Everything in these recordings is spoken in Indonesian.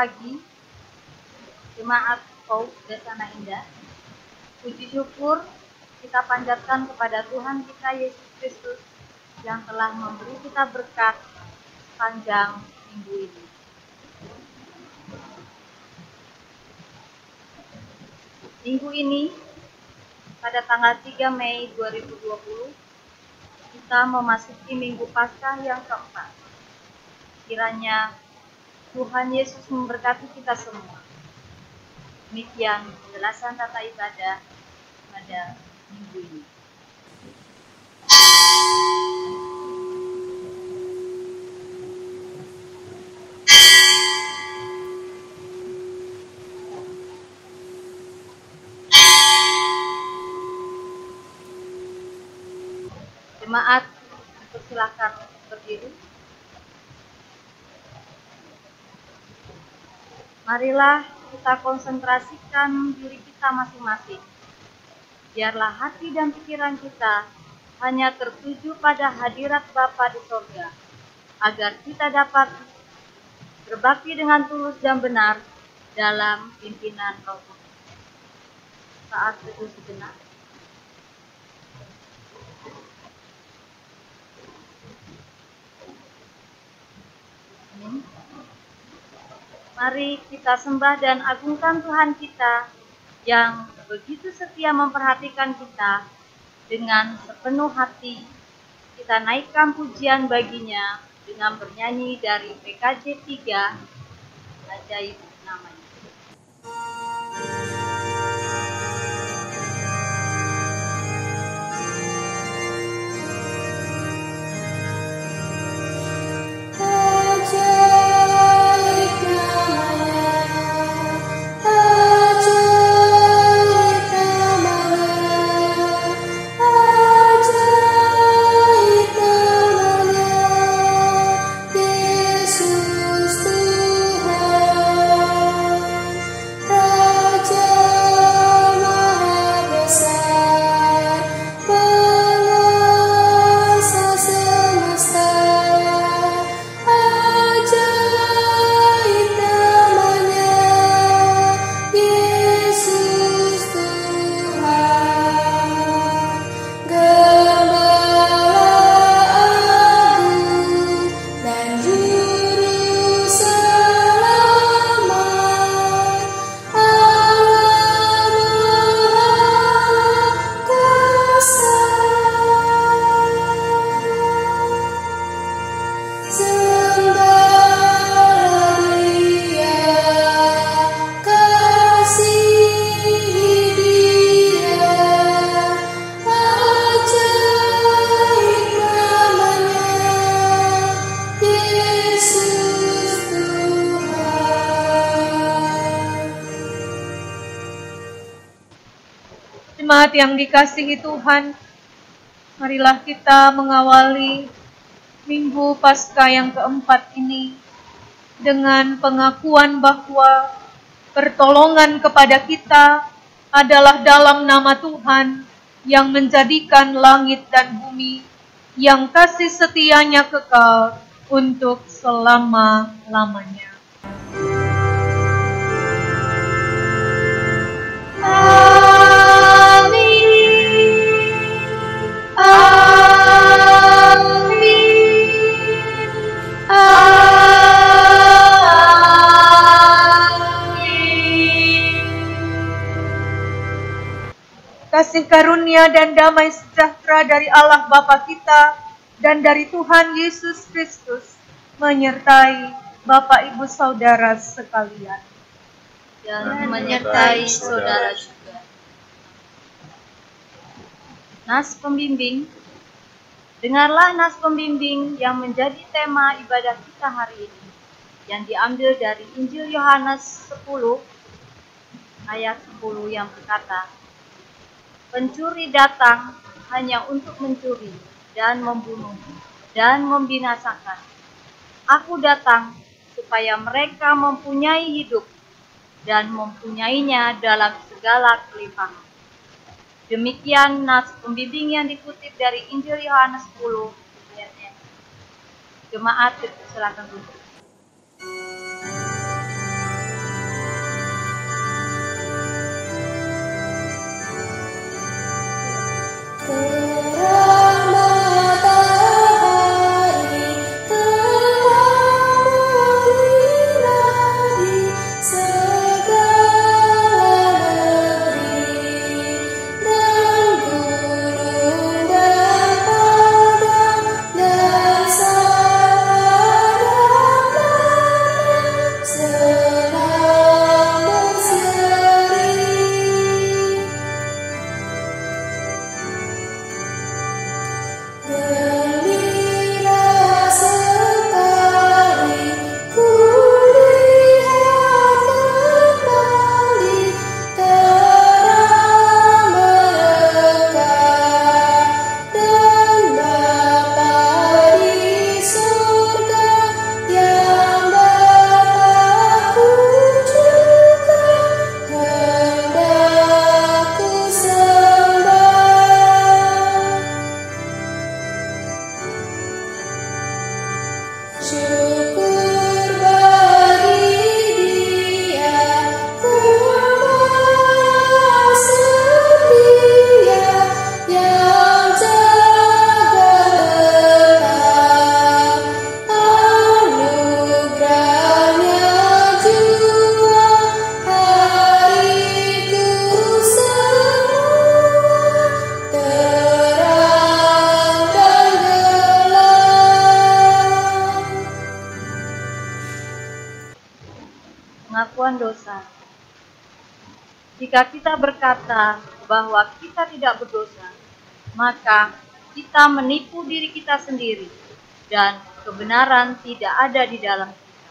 pagi, Jemaat Paus Desana Indah, puji syukur kita panjatkan kepada Tuhan kita Yesus Kristus yang telah memberi kita berkat sepanjang minggu ini. Minggu ini, pada tanggal 3 Mei 2020, kita memasuki Minggu Paskah yang keempat. Kiranya Tuhan Yesus memberkati kita semua. Demikian penjelasan tata ibadah pada minggu ini. Jemaat, persilakan berdiri. Marilah kita konsentrasikan diri kita masing-masing. Biarlah hati dan pikiran kita hanya tertuju pada hadirat Bapa di sorga, agar kita dapat berbakti dengan tulus dan benar dalam pimpinan Roh Kudus. Saat teduh sejenak. Amin. Mari kita sembah dan agungkan Tuhan kita yang begitu setia memperhatikan kita. Dengan sepenuh hati kita naikkan pujian baginya dengan bernyanyi dari PKJ 3, Ajaib Namanya. Jemaat yang dikasihi Tuhan, marilah kita mengawali Minggu Paskah yang keempat ini dengan pengakuan bahwa pertolongan kepada kita adalah dalam nama Tuhan yang menjadikan langit dan bumi, yang kasih setianya kekal untuk selama-lamanya. Kasih karunia dan damai sejahtera dari Allah Bapa kita dan dari Tuhan Yesus Kristus menyertai Bapak Ibu Saudara sekalian. Dan menyertai saudara juga. Nas pembimbing. Dengarlah nas pembimbing yang menjadi tema ibadah kita hari ini, yang diambil dari Injil Yohanes 10 ayat 10 yang berkata, "Pencuri datang hanya untuk mencuri dan membunuh dan membinasakan. Aku datang supaya mereka mempunyai hidup dan mempunyainya dalam segala kelimpahan." Demikian nas pembimbing yang dikutip dari Injil Yohanes 10 ayatnya. Jemaat, silakan duduk. pengakuan dosa. Jika kita berkata bahwa kita tidak berdosa, maka kita menipu diri kita sendiri dan kebenaran tidak ada di dalam kita.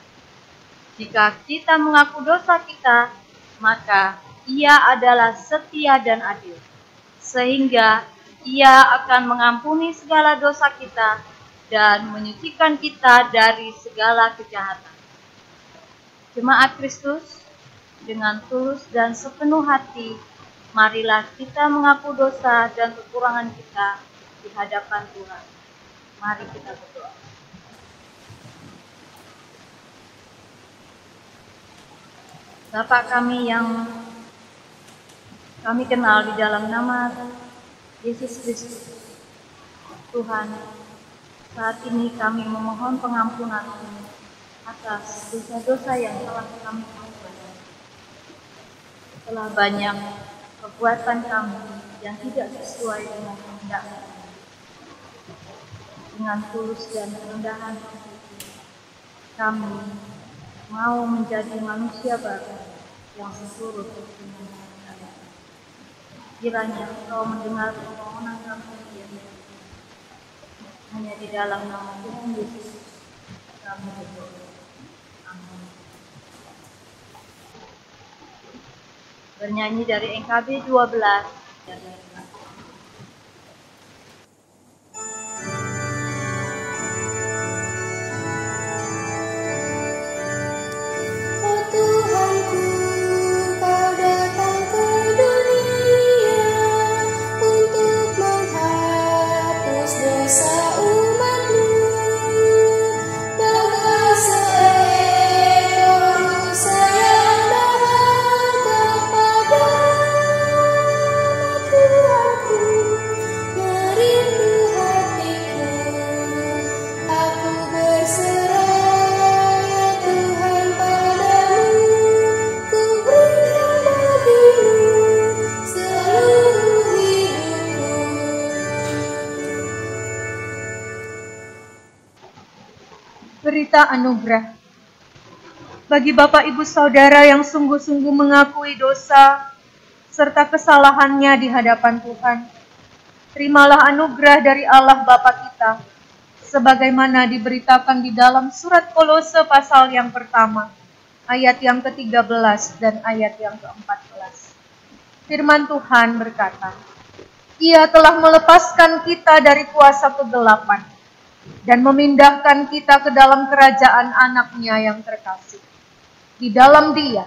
Jika kita mengaku dosa kita, maka Ia adalah setia dan adil, sehingga Ia akan mengampuni segala dosa kita dan menyucikan kita dari segala kejahatan. Jemaat Kristus, dengan tulus dan sepenuh hati, marilah kita mengaku dosa dan kekurangan kita di hadapan Tuhan. Mari kita berdoa. Bapa kami yang kami kenal di dalam nama Yesus Kristus, Tuhan, saat ini kami memohon pengampunan atas dosa-dosa yang telah kami lakukan. Telah banyak perbuatan kami yang tidak sesuai dengan kehendak kami. Dengan tulus dan kerendahan hati, kami mau menjadi manusia baru yang seturut dengan kehendak. Kiranya Engkau mendengar permohonan kami ini. Hanya di dalam nama Tuhan Yesus kami berdoa. Amin. Bernyanyi dari NKB 12 dan Berita anugerah. Bagi Bapak Ibu Saudara yang sungguh-sungguh mengakui dosa serta kesalahannya di hadapan Tuhan, terimalah anugerah dari Allah Bapa kita, sebagaimana diberitakan di dalam surat Kolose pasal yang pertama, ayat yang ke-13 dan ayat yang ke-14. Firman Tuhan berkata, Ia telah melepaskan kita dari kuasa kegelapan dan memindahkan kita ke dalam kerajaan Anak-Nya yang terkasih. Di dalam Dia,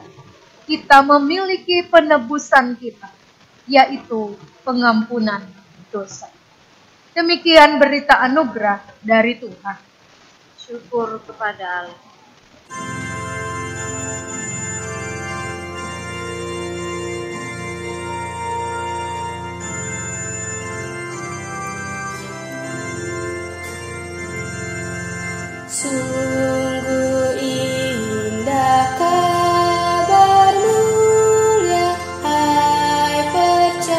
kita memiliki penebusan kita, yaitu pengampunan dosa. Demikian berita anugerah dari Tuhan. syukur kepada Allah. Sungguh indah kabar mulia, hai percayalah,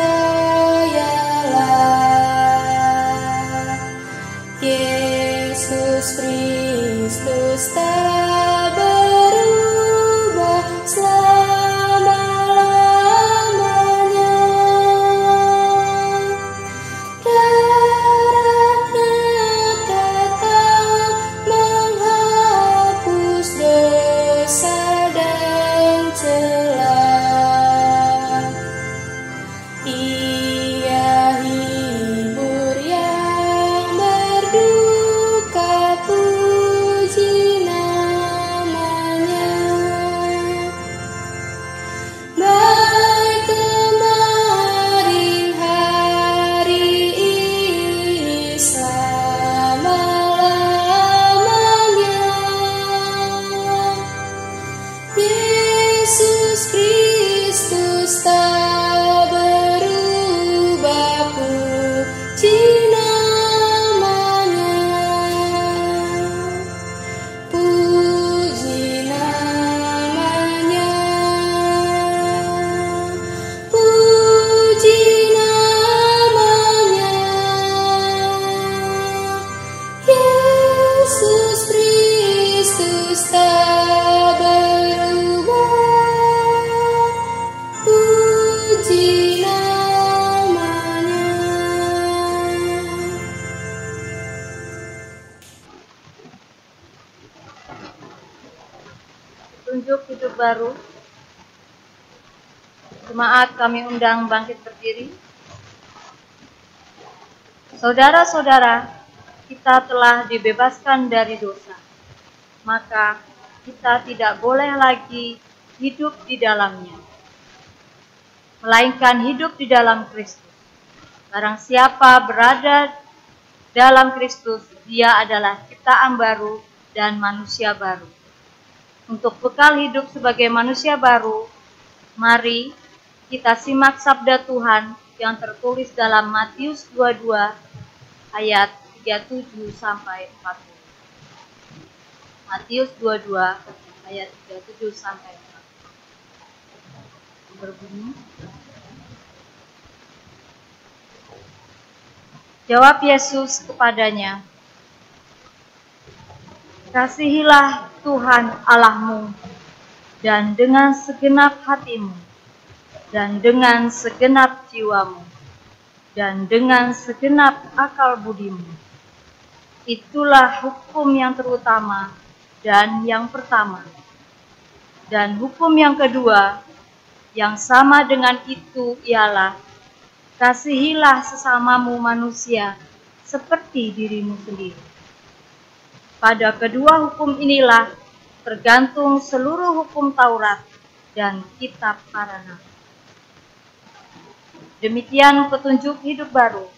Yesus Kristus tak berubah selama-lamanya. Darahnya tak tahu menghasilkan hidup baru. Jemaat kami undang bangkit berdiri. Saudara-saudara, kita telah dibebaskan dari dosa, maka kita tidak boleh lagi hidup di dalamnya, melainkan hidup di dalam Kristus. Barang siapa berada dalam Kristus, dia adalah ciptaan baru dan manusia baru. Untuk bekal hidup sebagai manusia baru, mari kita simak sabda Tuhan yang tertulis dalam Matius 22 ayat 37 sampai 40. Matius 22 ayat 37 sampai 40. Berbunyi, jawab Yesus kepadanya, kasihilah Tuhan Allahmu dan dengan segenap hatimu, dan dengan segenap jiwamu, dan dengan segenap akal budimu. Itulah hukum yang terutama dan yang pertama. Dan hukum yang kedua, yang sama dengan itu ialah, kasihilah sesamamu manusia seperti dirimu sendiri. Pada kedua hukum inilah tergantung seluruh hukum Taurat dan kitab para nabi. Demikian petunjuk hidup baru.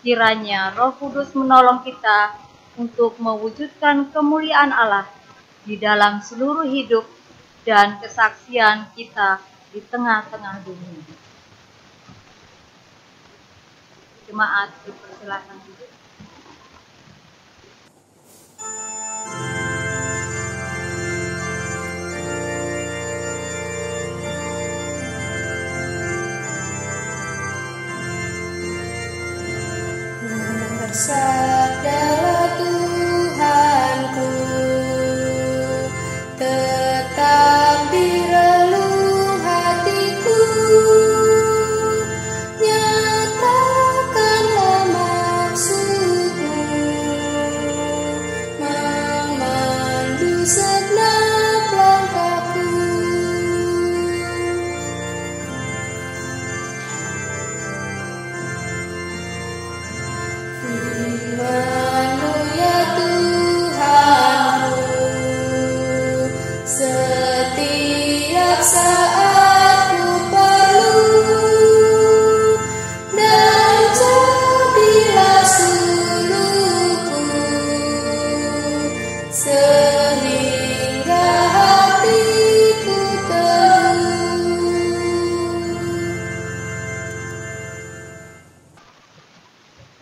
Kiranya Roh Kudus menolong kita untuk mewujudkan kemuliaan Allah di dalam seluruh hidup dan kesaksian kita di tengah-tengah dunia. Jemaat dipersilakan duduk. Bersabdalah Tuhanku, tetap di relung hatiku, nyatakanlah maksudmu, memandu segenap langkahku. Firman-Mu ya Tuhanku, setiap saat ku perlu, dan jadilah suluhku, sehingga hatiku teduh.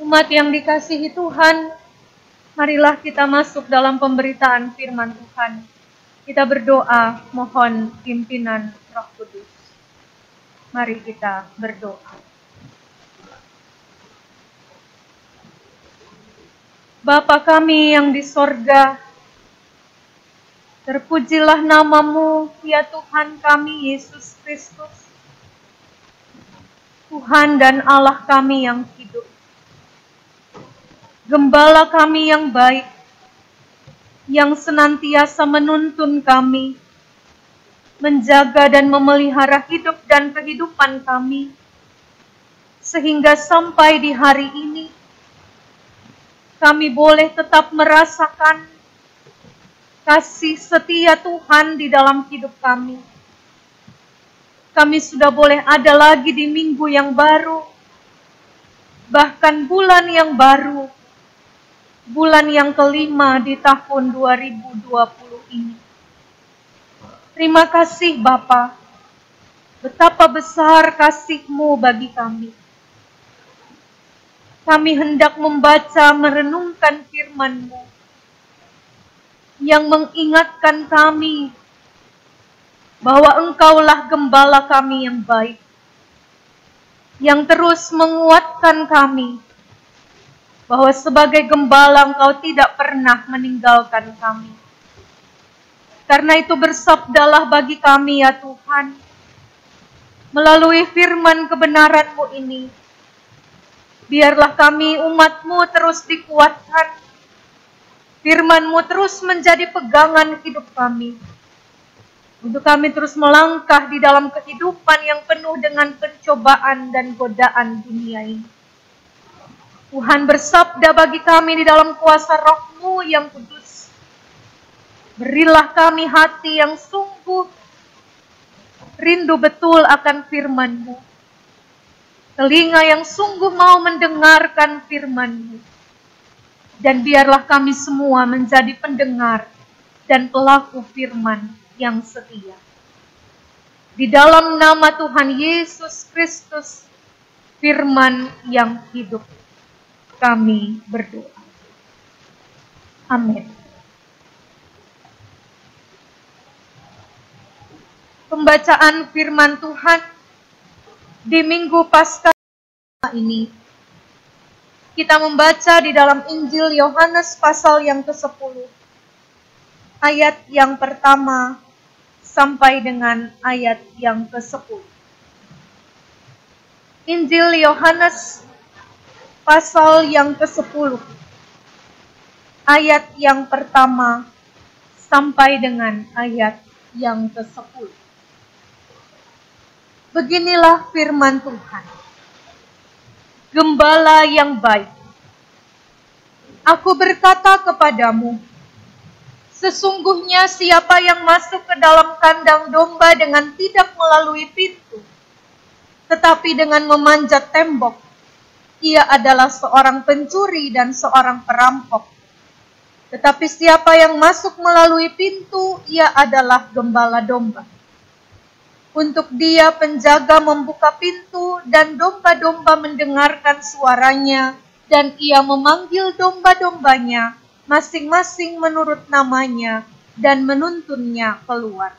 Umat yang dikasihi Tuhan, marilah kita masuk dalam pemberitaan firman Tuhan. Kita berdoa mohon pimpinan Roh Kudus. Mari kita berdoa. Bapa kami yang di sorga, terpujilah nama-Mu, ya Tuhan kami Yesus Kristus, Tuhan dan Allah kami yang hidup. Gembala kami yang baik, yang senantiasa menuntun kami, menjaga dan memelihara hidup dan kehidupan kami, sehingga sampai di hari ini, kami boleh tetap merasakan kasih setia Tuhan di dalam hidup kami. Kami sudah boleh ada lagi di minggu yang baru, bahkan bulan yang baru, bulan yang kelima di tahun 2020 ini. Terima kasih Bapa, betapa besar kasih-Mu bagi kami. Kami hendak membaca, merenungkan firman-Mu yang mengingatkan kami bahwa Engkaulah gembala kami yang baik, yang terus menguatkan kami, bahwa sebagai gembala Engkau tidak pernah meninggalkan kami. Karena itu bersabdalah bagi kami ya Tuhan, melalui firman kebenaran-Mu ini, biarlah kami umat-Mu terus dikuatkan, firman-Mu terus menjadi pegangan hidup kami, untuk kami terus melangkah di dalam kehidupan yang penuh dengan pencobaan dan godaan dunia ini. Tuhan bersabda bagi kami di dalam kuasa Roh-Mu yang kudus, berilah kami hati yang sungguh rindu betul akan firman-Mu, telinga yang sungguh mau mendengarkan firman-Mu, dan biarlah kami semua menjadi pendengar dan pelaku firman yang setia. Di dalam nama Tuhan Yesus Kristus, firman yang hidup, kami berdoa. Amin. Pembacaan firman Tuhan di Minggu Paskah ini, kita membaca di dalam Injil Yohanes pasal yang ke-10, ayat yang pertama sampai dengan ayat yang ke-10. Injil Yohanes pasal yang ke-10, ayat yang pertama sampai dengan ayat yang ke-10. Beginilah firman Tuhan. Gembala yang baik, aku berkata kepadamu, sesungguhnya siapa yang masuk ke dalam kandang domba dengan tidak melalui pintu, tetapi dengan memanjat tembok, ia adalah seorang pencuri dan seorang perampok. Tetapi siapa yang masuk melalui pintu, ia adalah gembala domba. Untuk dia penjaga membuka pintu, dan domba-domba mendengarkan suaranya, dan ia memanggil domba-dombanya masing-masing menurut namanya, dan menuntunnya keluar.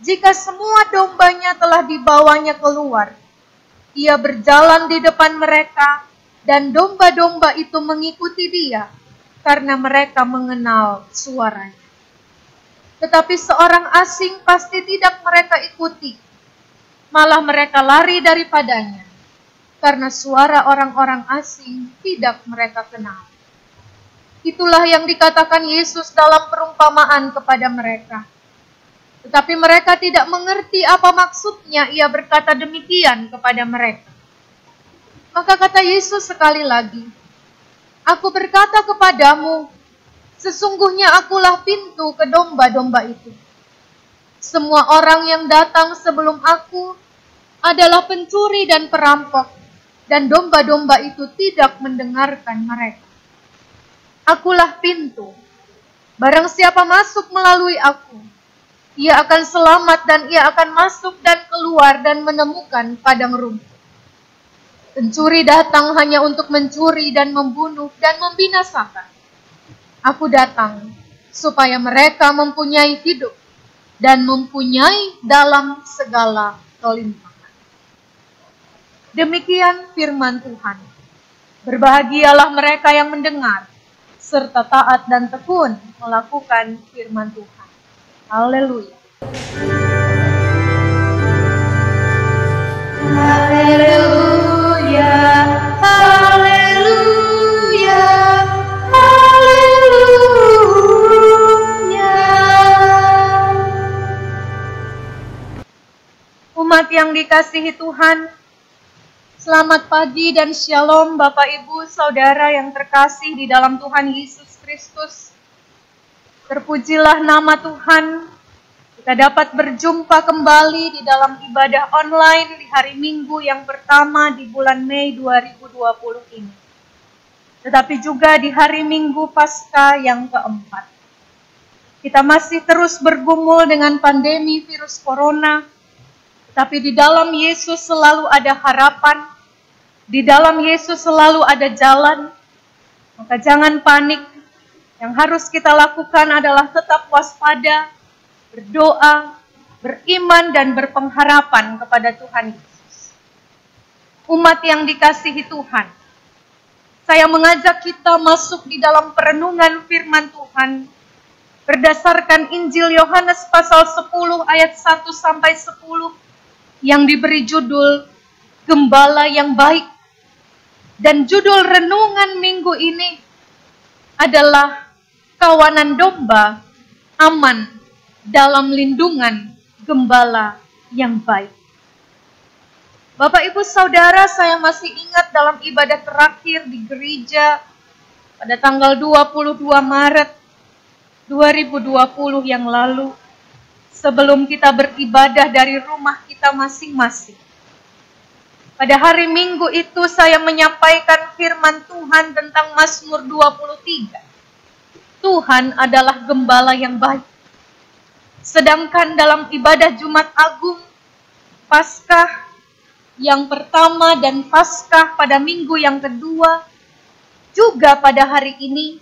Jika semua dombanya telah dibawanya keluar, ia berjalan di depan mereka, dan domba-domba itu mengikuti dia, karena mereka mengenal suaranya. Tetapi seorang asing pasti tidak mereka ikuti, malah mereka lari daripadanya, karena suara orang-orang asing tidak mereka kenal. Itulah yang dikatakan Yesus dalam perumpamaan kepada mereka. Tetapi mereka tidak mengerti apa maksudnya ia berkata demikian kepada mereka. Maka kata Yesus sekali lagi, aku berkata kepadamu, sesungguhnya akulah pintu ke domba-domba itu. Semua orang yang datang sebelum aku adalah pencuri dan perampok, dan domba-domba itu tidak mendengarkan mereka. Akulah pintu. Barang siapa masuk melalui aku, ia akan selamat dan ia akan masuk dan keluar dan menemukan padang rumput. Pencuri datang hanya untuk mencuri dan membunuh dan membinasakan. Aku datang supaya mereka mempunyai hidup dan mempunyai dalam segala kelimpahan. Demikian firman Tuhan. Berbahagialah mereka yang mendengar serta taat dan tekun melakukan firman Tuhan. Haleluya. Haleluya, haleluya, haleluya. Umat yang dikasihi Tuhan, selamat pagi dan shalom Bapak Ibu Saudara yang terkasih di dalam Tuhan Yesus Kristus. Terpujilah nama Tuhan, kita dapat berjumpa kembali di dalam ibadah online di hari Minggu yang pertama di bulan Mei 2020 ini. Tetapi juga di hari Minggu Paskah yang keempat. Kita masih terus bergumul dengan pandemi virus corona, tapi di dalam Yesus selalu ada harapan. Di dalam Yesus selalu ada jalan, maka jangan panik. Yang harus kita lakukan adalah tetap waspada, berdoa, beriman, dan berpengharapan kepada Tuhan Yesus. Umat yang dikasihi Tuhan, saya mengajak kita masuk di dalam perenungan firman Tuhan berdasarkan Injil Yohanes pasal 10 ayat 1-10 yang diberi judul Gembala yang Baik. Dan judul renungan minggu ini adalah Kawanan Domba Aman dalam lindungan Gembala yang baik. Bapak Ibu Saudara, saya masih ingat dalam ibadah terakhir di gereja pada tanggal 22 Maret 2020 yang lalu, sebelum kita beribadah dari rumah kita masing-masing. Pada hari Minggu itu saya menyampaikan firman Tuhan tentang Mazmur 23. Tuhan adalah gembala yang baik. Sedangkan dalam ibadah Jumat Agung, Paskah yang pertama dan Paskah pada minggu yang kedua, juga pada hari ini,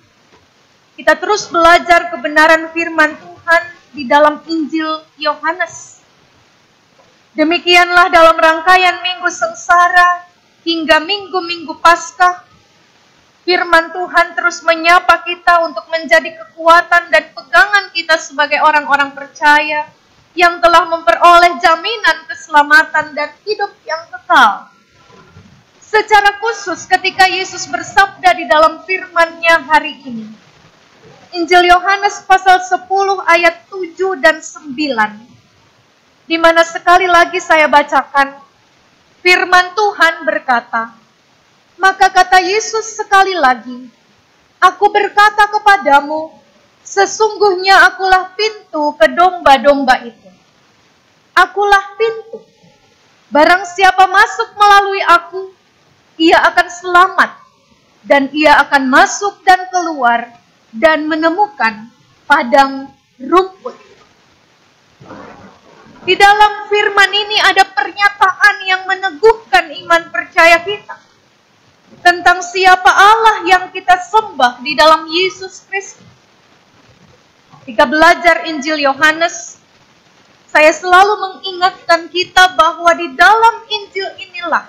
kita terus belajar kebenaran firman Tuhan di dalam Injil Yohanes. Demikianlah dalam rangkaian Minggu Sengsara hingga Minggu-Minggu Paskah, firman Tuhan terus menyapa kita untuk menjadi kekuatan dan pegangan kita sebagai orang-orang percaya yang telah memperoleh jaminan keselamatan dan hidup yang kekal. Secara khusus ketika Yesus bersabda di dalam firman-Nya hari ini, Injil Yohanes pasal 10 ayat 7 dan 9, di mana sekali lagi saya bacakan, firman Tuhan berkata, maka kata Yesus sekali lagi, aku berkata kepadamu, sesungguhnya akulah pintu ke domba-domba itu. Akulah pintu. Barang siapa masuk melalui aku, ia akan selamat, dan ia akan masuk dan keluar, dan menemukan padang rumput. Di dalam firman ini ada pernyataan yang meneguhkan iman percaya kita tentang siapa Allah yang kita sembah di dalam Yesus Kristus. Ketika belajar Injil Yohanes, saya selalu mengingatkan kita bahwa di dalam Injil inilah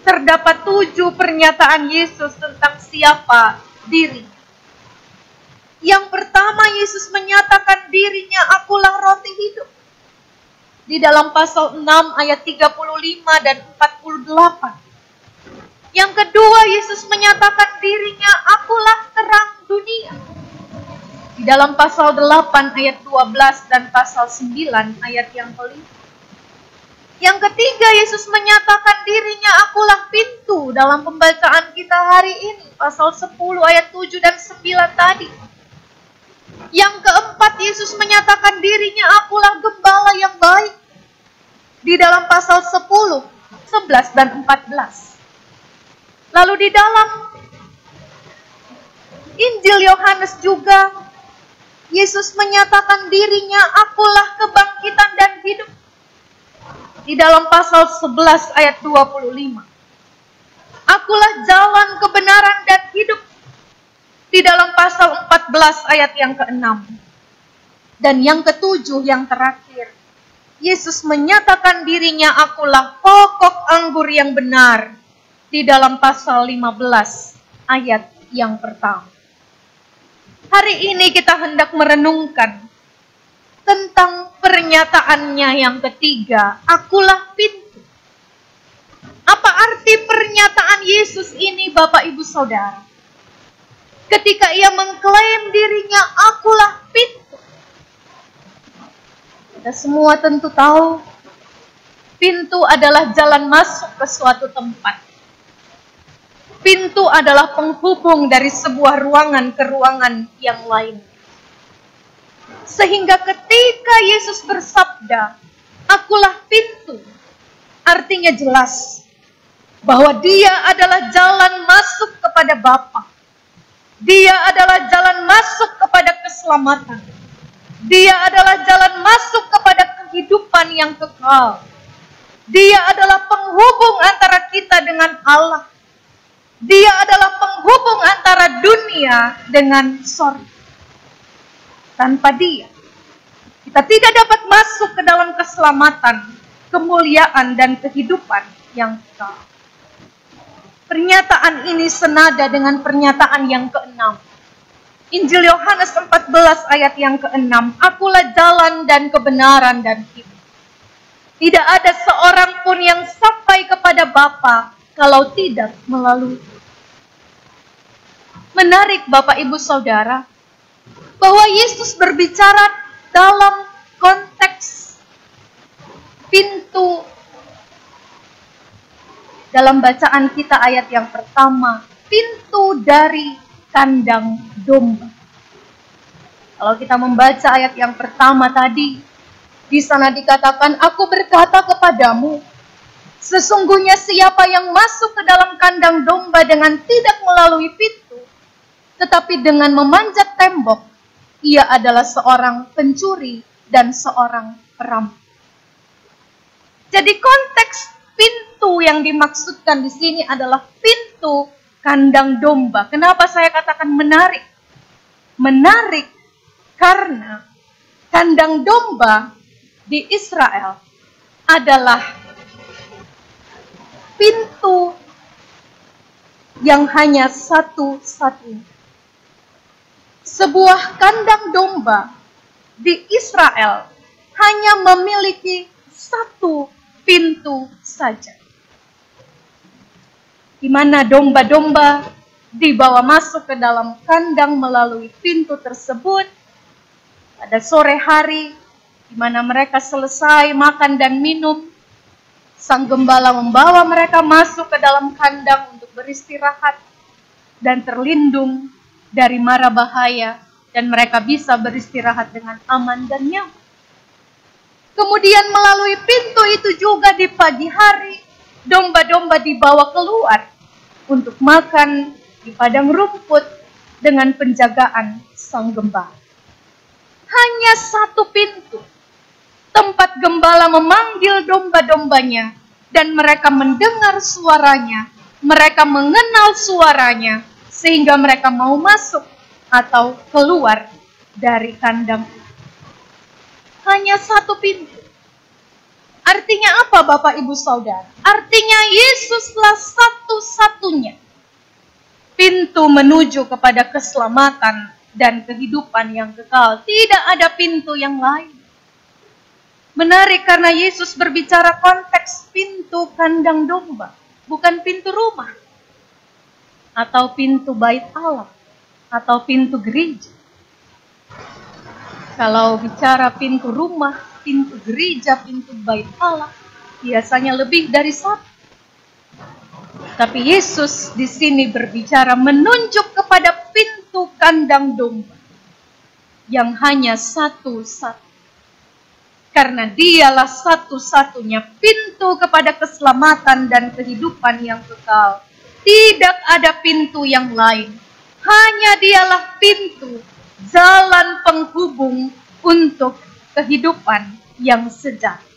terdapat 7 pernyataan Yesus tentang siapa dirinya. Yang pertama, Yesus menyatakan dirinya, akulah roti hidup. Di dalam pasal 6 ayat 35 dan 48. Yang kedua, Yesus menyatakan dirinya, akulah terang dunia. Di dalam pasal 8 ayat 12 dan pasal 9 ayat yang kelima. Yang ketiga, Yesus menyatakan dirinya, akulah pintu dalam pembacaan kita hari ini. Pasal 10 ayat 7 dan 9 tadi. Yang keempat, Yesus menyatakan dirinya, akulah gembala yang baik. Di dalam pasal 10, 11 dan 14. Lalu di dalam Injil Yohanes juga, Yesus menyatakan dirinya, akulah kebangkitan dan hidup. Di dalam pasal 11 ayat 25. Akulah jalan kebenaran dan hidup. Di dalam pasal 14 ayat yang ke-6. Dan yang ketujuh, yang terakhir, Yesus menyatakan dirinya, akulah pokok anggur yang benar. Di dalam pasal 15 ayat yang pertama. Hari ini kita hendak merenungkan tentang pernyataannya yang ketiga, akulah pintu. Apa arti pernyataan Yesus ini, Bapak Ibu Saudara? Ketika ia mengklaim dirinya, akulah pintu. Kita semua tentu tahu, pintu adalah jalan masuk ke suatu tempat. Pintu adalah penghubung dari sebuah ruangan ke ruangan yang lain. Sehingga ketika Yesus bersabda, akulah pintu, artinya jelas bahwa dia adalah jalan masuk kepada Bapa. Dia adalah jalan masuk kepada keselamatan. Dia adalah jalan masuk kepada kehidupan yang kekal. Dia adalah penghubung antara kita dengan Allah. Dia adalah penghubung antara dunia dengan surga. Tanpa dia, kita tidak dapat masuk ke dalam keselamatan, kemuliaan, dan kehidupan yang kekal. Pernyataan ini senada dengan pernyataan yang ke-6. Injil Yohanes 14 ayat yang ke-6, akulah jalan dan kebenaran dan hidup. Tidak ada seorang pun yang sampai kepada Bapa kalau tidak melalui. Menarik Bapak Ibu Saudara, bahwa Yesus berbicara dalam konteks pintu. Dalam bacaan kita ayat yang pertama, pintu dari kandang domba. Kalau kita membaca ayat yang pertama tadi, di sana dikatakan, aku berkata kepadamu, sesungguhnya siapa yang masuk ke dalam kandang domba dengan tidak melalui pintu, tetapi dengan memanjat tembok, ia adalah seorang pencuri dan seorang perampok. Jadi konteks pintu yang dimaksudkan di sini adalah pintu kandang domba. Kenapa saya katakan menarik? Menarik karena kandang domba di Israel adalah pintu yang hanya satu-satunya. Sebuah kandang domba di Israel hanya memiliki satu pintu saja, di mana domba-domba dibawa masuk ke dalam kandang melalui pintu tersebut pada sore hari, di mana mereka selesai makan dan minum. Sang gembala membawa mereka masuk ke dalam kandang untuk beristirahat dan terlindung dari mara bahaya, dan mereka bisa beristirahat dengan aman dan nyaman. Kemudian melalui pintu itu juga di pagi hari, domba-domba dibawa keluar untuk makan di padang rumput dengan penjagaan sang gembala. Hanya satu pintu, tempat gembala memanggil domba-dombanya, dan mereka mendengar suaranya, mereka mengenal suaranya, sehingga mereka mau masuk atau keluar dari kandang. Hanya satu pintu. Artinya apa Bapak Ibu Saudara? Artinya Yesuslah satu-satunya pintu menuju kepada keselamatan dan kehidupan yang kekal. Tidak ada pintu yang lain. Menarik karena Yesus berbicara konteks pintu kandang domba, bukan pintu rumah, atau pintu bait Allah, atau pintu gereja. Kalau bicara pintu rumah, pintu gereja, pintu bait Allah, biasanya lebih dari satu. Tapi Yesus di sini berbicara menunjuk kepada pintu kandang domba yang hanya satu-satu. Karena dialah satu-satunya pintu kepada keselamatan dan kehidupan yang kekal. Tidak ada pintu yang lain. Hanya dialah pintu, jalan penghubung untuk kehidupan yang sejati.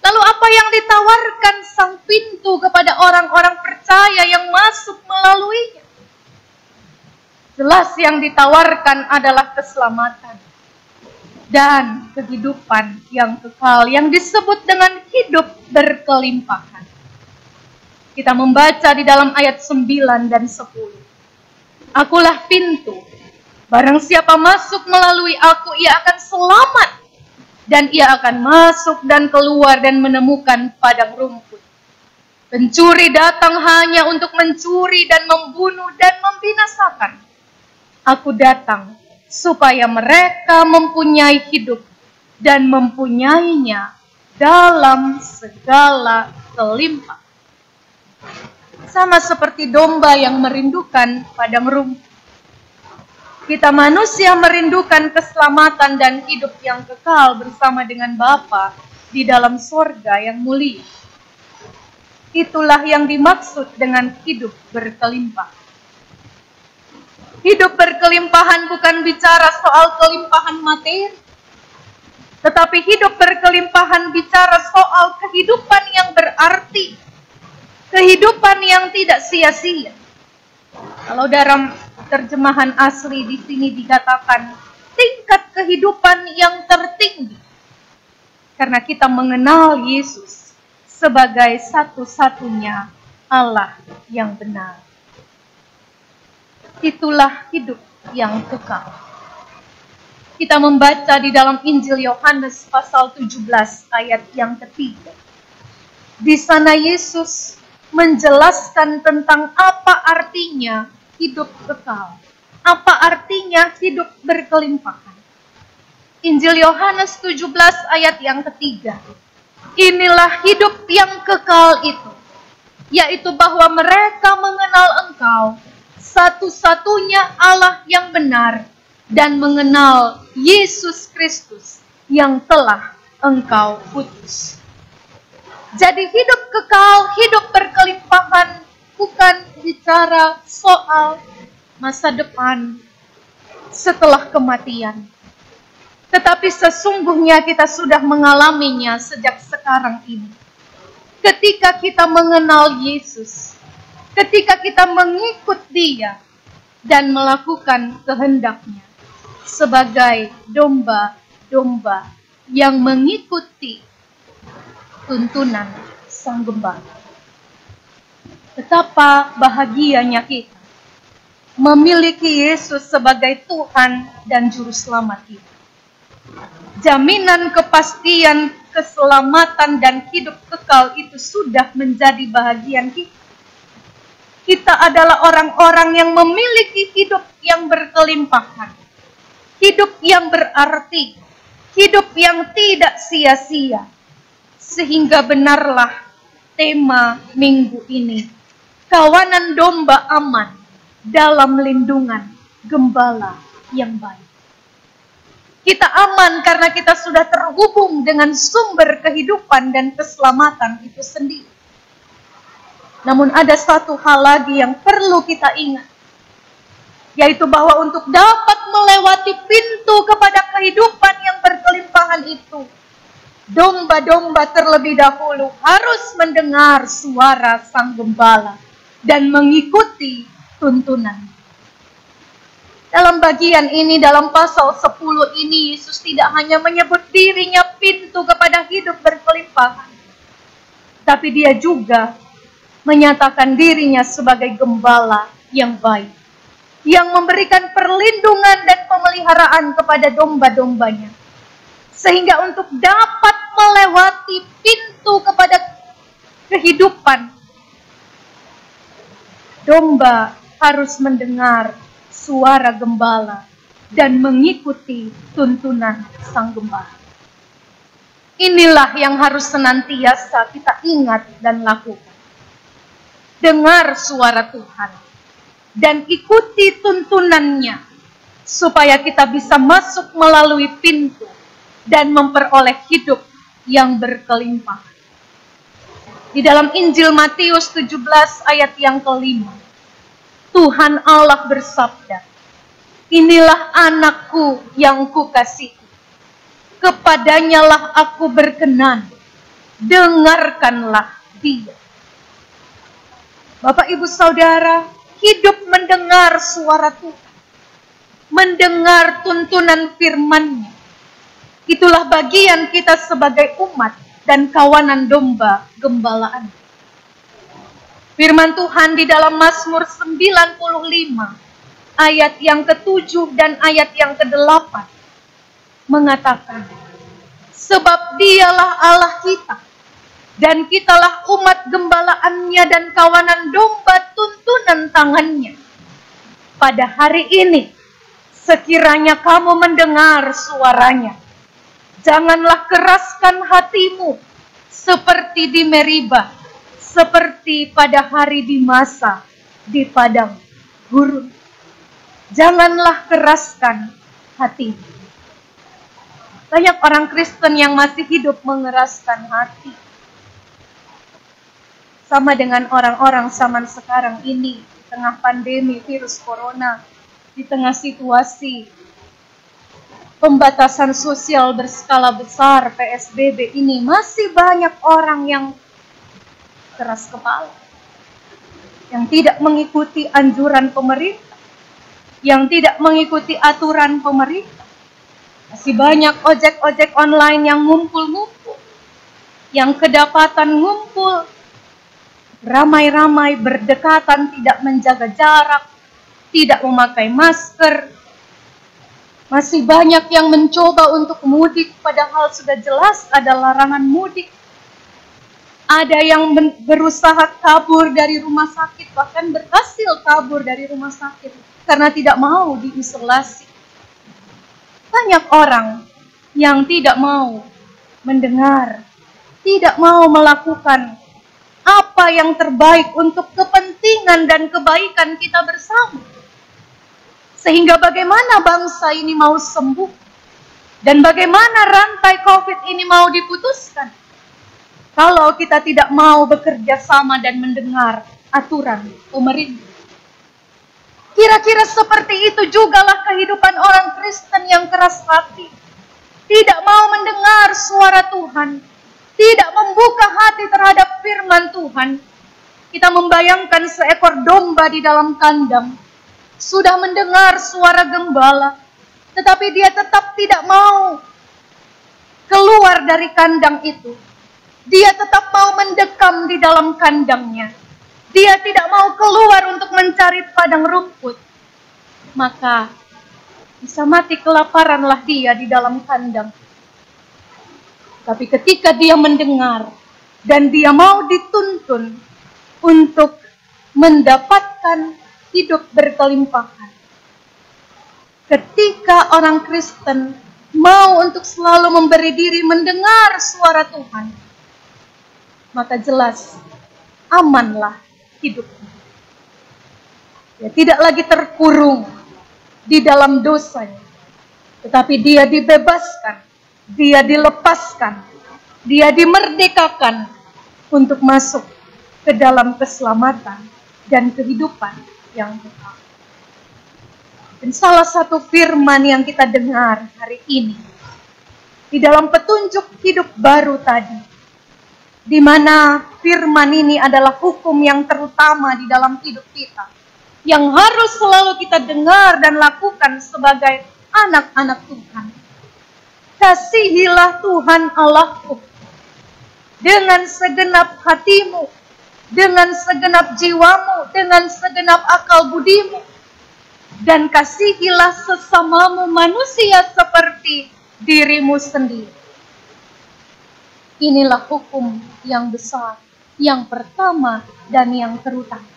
Lalu apa yang ditawarkan sang pintu kepada orang-orang percaya yang masuk melaluinya? Jelas yang ditawarkan adalah keselamatan dan kehidupan yang kekal yang disebut dengan hidup berkelimpahan. Kita membaca di dalam ayat 9 dan 10. Akulah pintu. Barang siapa masuk melalui aku, ia akan selamat. Dan ia akan masuk dan keluar dan menemukan padang rumput. Pencuri datang hanya untuk mencuri dan membunuh dan membinasakan. Aku datang supaya mereka mempunyai hidup dan mempunyainya dalam segala kelimpahan. Sama seperti domba yang merindukan padang rumput. Kita manusia merindukan keselamatan dan hidup yang kekal bersama dengan Bapa di dalam sorga yang mulia. Itulah yang dimaksud dengan hidup berkelimpahan. Hidup berkelimpahan bukan bicara soal kelimpahan materi, tetapi hidup berkelimpahan bicara soal kehidupan yang berarti, kehidupan yang tidak sia-sia. Kalau dalam terjemahan asli di sini dikatakan tingkat kehidupan yang tertinggi, karena kita mengenal Yesus sebagai satu-satunya Allah yang benar. Itulah hidup yang kekal. Kita membaca di dalam Injil Yohanes pasal 17 ayat yang ketiga. Di sana Yesus menjelaskan tentang apa artinya hidup kekal. Apa artinya hidup berkelimpahan. Injil Yohanes 17 ayat yang ketiga. Inilah hidup yang kekal itu, yaitu bahwa mereka mengenal Engkau, satu-satunya Allah yang benar, dan mengenal Yesus Kristus yang telah Engkau utus. Jadi hidup kekal, hidup berkelimpahan, bukan bicara soal masa depan setelah kematian. Tetapi sesungguhnya kita sudah mengalaminya sejak sekarang ini. Ketika kita mengenal Yesus, ketika kita mengikut Dia dan melakukan kehendak-Nya sebagai domba-domba yang mengikuti tuntunan Sang Gembala. Betapa bahagianya kita memiliki Yesus sebagai Tuhan dan Juru Selamat kita. Jaminan kepastian, keselamatan, dan hidup kekal itu sudah menjadi bahagian kita. Kita adalah orang-orang yang memiliki hidup yang berkelimpahan, hidup yang berarti, hidup yang tidak sia-sia. Sehingga benarlah tema minggu ini, kawanan domba aman dalam lindungan gembala yang baik. Kita aman karena kita sudah terhubung dengan sumber kehidupan dan keselamatan itu sendiri. Namun ada satu hal lagi yang perlu kita ingat, yaitu bahwa untuk dapat melewati pintu kepada kehidupan yang berkelimpahan itu, domba-domba terlebih dahulu harus mendengar suara Sang Gembala dan mengikuti tuntunan. Dalam bagian ini, dalam pasal 10 ini, Yesus tidak hanya menyebut dirinya pintu kepada hidup berkelimpahan, tapi Dia juga menyatakan dirinya sebagai gembala yang baik, yang memberikan perlindungan dan pemeliharaan kepada domba-dombanya. Sehingga untuk dapat melewati pintu kepada kehidupan, domba harus mendengar suara gembala dan mengikuti tuntunan Sang Gembala. Inilah yang harus senantiasa kita ingat dan lakukan. Dengar suara Tuhan dan ikuti tuntunannya supaya kita bisa masuk melalui pintu dan memperoleh hidup yang berkelimpahan. Di dalam Injil Matius 17 ayat yang kelima, Tuhan Allah bersabda, "Inilah anakku yang kukasihi, kepadanyalah aku berkenan, dengarkanlah dia." Bapak, Ibu, Saudara, hidup mendengar suara Tuhan, mendengar tuntunan firman-Nya, itulah bagian kita sebagai umat dan kawanan domba gembalaan. Firman Tuhan di dalam Mazmur 95 ayat yang ke-7 dan ayat yang ke-8 mengatakan, "Sebab Dialah Allah kita, dan kitalah umat gembalaannya dan kawanan domba tuntunan tangannya. Pada hari ini, sekiranya kamu mendengar suaranya, janganlah keraskan hatimu seperti di Meriba, seperti pada hari di Masa di padang gurun." Janganlah keraskan hati. Banyak orang Kristen yang masih hidup mengeraskan hati. Sama dengan orang-orang zaman sekarang ini, di tengah pandemi virus corona, di tengah situasi pembatasan sosial berskala besar PSBB ini, masih banyak orang yang keras kepala, yang tidak mengikuti anjuran pemerintah, yang tidak mengikuti aturan pemerintah. Masih banyak ojek-ojek online yang ngumpul-ngumpul, yang kedapatan ngumpul, ramai-ramai berdekatan, tidak menjaga jarak, tidak memakai masker. Masih banyak yang mencoba untuk mudik, padahal sudah jelas ada larangan mudik. Ada yang berusaha kabur dari rumah sakit, bahkan berhasil kabur dari rumah sakit karena tidak mau diisolasi. Banyak orang yang tidak mau mendengar, tidak mau melakukan apa yang terbaik untuk kepentingan dan kebaikan kita bersama. Sehingga bagaimana bangsa ini mau sembuh dan bagaimana rantai COVID ini mau diputuskan kalau kita tidak mau bekerja sama dan mendengar aturan pemerintah. Kira-kira seperti itu jugalah kehidupan orang Kristen yang keras hati. Tidak mau mendengar suara Tuhan. Tidak membuka hati terhadap firman Tuhan. Kita membayangkan seekor domba di dalam kandang. Sudah mendengar suara gembala. Tetapi dia tetap tidak mau keluar dari kandang itu. Dia tetap mau mendekam di dalam kandangnya. Dia tidak mau keluar untuk mencari padang rumput. Maka bisa mati kelaparanlah dia di dalam kandang. Tapi ketika dia mendengar dan dia mau dituntun untuk mendapatkan hidup berkelimpahan. Ketika orang Kristen mau untuk selalu memberi diri mendengar suara Tuhan, maka jelas amanlah hidupnya. Dia tidak lagi terkurung di dalam dosanya, tetapi dia dibebaskan, dia dilepaskan, dia dimerdekakan untuk masuk ke dalam keselamatan dan kehidupan yang kekal. Dan salah satu firman yang kita dengar hari ini di dalam petunjuk hidup baru tadi, di mana firman ini adalah hukum yang terutama di dalam hidup kita, yang harus selalu kita dengar dan lakukan sebagai anak-anak Tuhan. Kasihilah Tuhan Allahmu dengan segenap hatimu, dengan segenap jiwamu, dengan segenap akal budimu, dan kasihilah sesamamu manusia seperti dirimu sendiri. Inilah hukum yang besar, yang pertama dan yang terutama.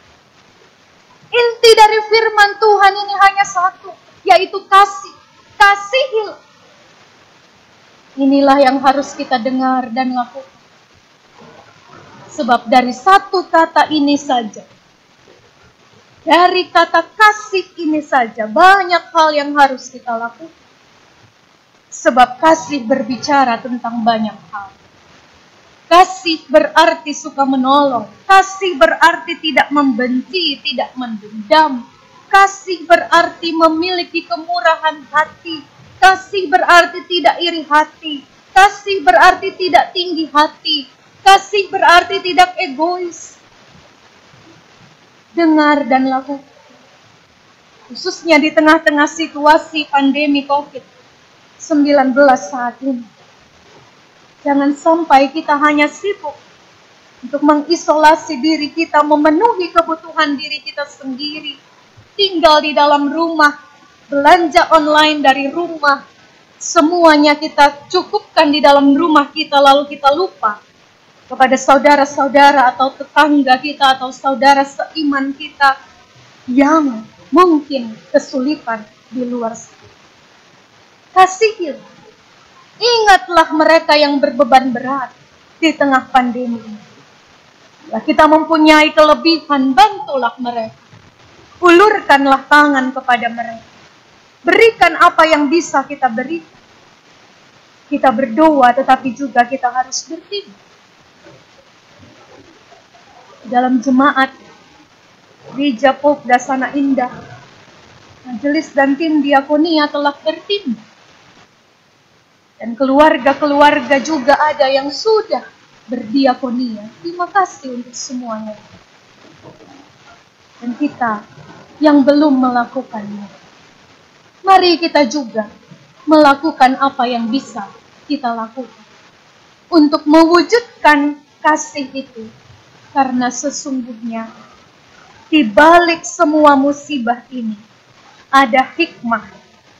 Inti dari firman Tuhan ini hanya satu, yaitu kasih. Kasihilah. Inilah yang harus kita dengar dan lakukan. Sebab dari satu kata ini saja, dari kata kasih ini saja, banyak hal yang harus kita lakukan. Sebab kasih berbicara tentang banyak hal. Kasih berarti suka menolong. Kasih berarti tidak membenci, tidak mendendam. Kasih berarti memiliki kemurahan hati. Kasih berarti tidak iri hati. Kasih berarti tidak tinggi hati. Kasih berarti tidak egois. Dengar dan lakukan. Khususnya di tengah-tengah situasi pandemi COVID-19 saat ini. Jangan sampai kita hanya sibuk untuk mengisolasi diri kita, memenuhi kebutuhan diri kita sendiri, tinggal di dalam rumah, belanja online dari rumah, semuanya kita cukupkan di dalam rumah kita, lalu kita lupa kepada saudara-saudara atau tetangga kita atau saudara seiman kita yang mungkin kesulitan di luar sana. Kasihilah. Ingatlah mereka yang berbeban berat di tengah pandemi ini. Ya, kita mempunyai kelebihan, bantulah mereka. Ulurkanlah tangan kepada mereka. Berikan apa yang bisa kita berikan. Kita berdoa, tetapi juga kita harus bertindak. Dalam jemaat Gereja Popda Sana Indah, majelis dan tim diakonia telah bertindak. Dan keluarga-keluarga juga ada yang sudah berdiakonia. Terima kasih untuk semuanya. Dan kita yang belum melakukannya, mari kita juga melakukan apa yang bisa kita lakukan untuk mewujudkan kasih itu. Karena sesungguhnya di balik semua musibah ini ada hikmah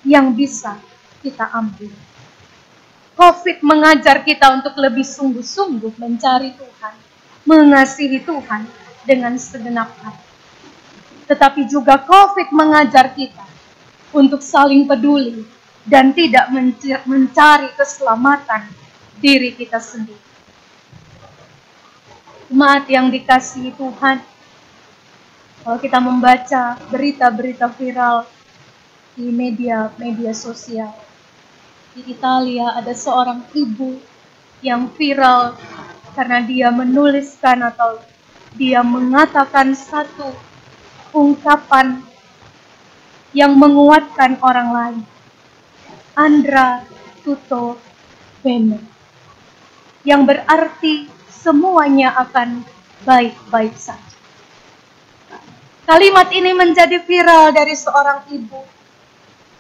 yang bisa kita ambil. COVID mengajar kita untuk lebih sungguh-sungguh mencari Tuhan, mengasihi Tuhan dengan segenap hati. Tetapi juga COVID mengajar kita untuk saling peduli, dan tidak mencari keselamatan diri kita sendiri. Jemaat yang dikasihi Tuhan, kalau kita membaca berita-berita viral di media sosial, di Italia ada seorang ibu yang viral karena dia menuliskan atau dia mengatakan satu ungkapan yang menguatkan orang lain. Andrà tutto bene, yang berarti semuanya akan baik-baik saja. Kalimat ini menjadi viral dari seorang ibu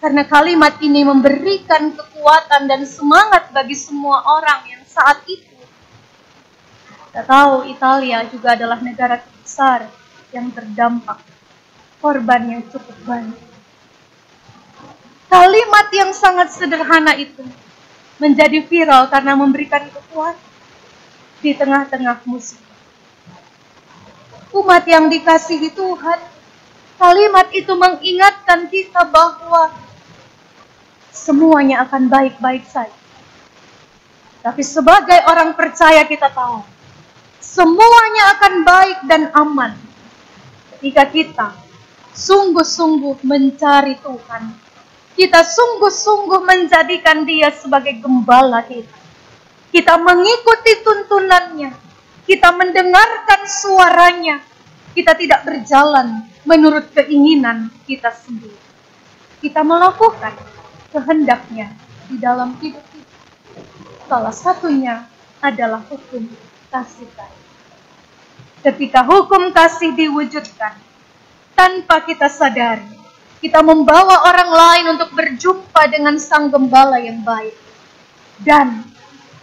karena kalimat ini memberikan kekuatan dan semangat bagi semua orang yang saat itu. Kita tahu Italia juga adalah negara besar yang terdampak, korban yang cukup banyak. Kalimat yang sangat sederhana itu menjadi viral karena memberikan kekuatan di tengah-tengah musibah. Umat yang dikasihi Tuhan, kalimat itu mengingatkan kita bahwa semuanya akan baik-baik saja. Tapi sebagai orang percaya kita tahu, semuanya akan baik dan aman ketika kita sungguh-sungguh mencari Tuhan. Kita sungguh-sungguh menjadikan Dia sebagai gembala kita. Kita mengikuti tuntunannya. Kita mendengarkan suaranya. Kita tidak berjalan menurut keinginan kita sendiri. Kita melakukan kehendaknya di dalam hidup kita. Salah satunya adalah hukum kasih tadi. Ketika hukum kasih diwujudkan, tanpa kita sadari, kita membawa orang lain untuk berjumpa dengan Sang Gembala yang baik. Dan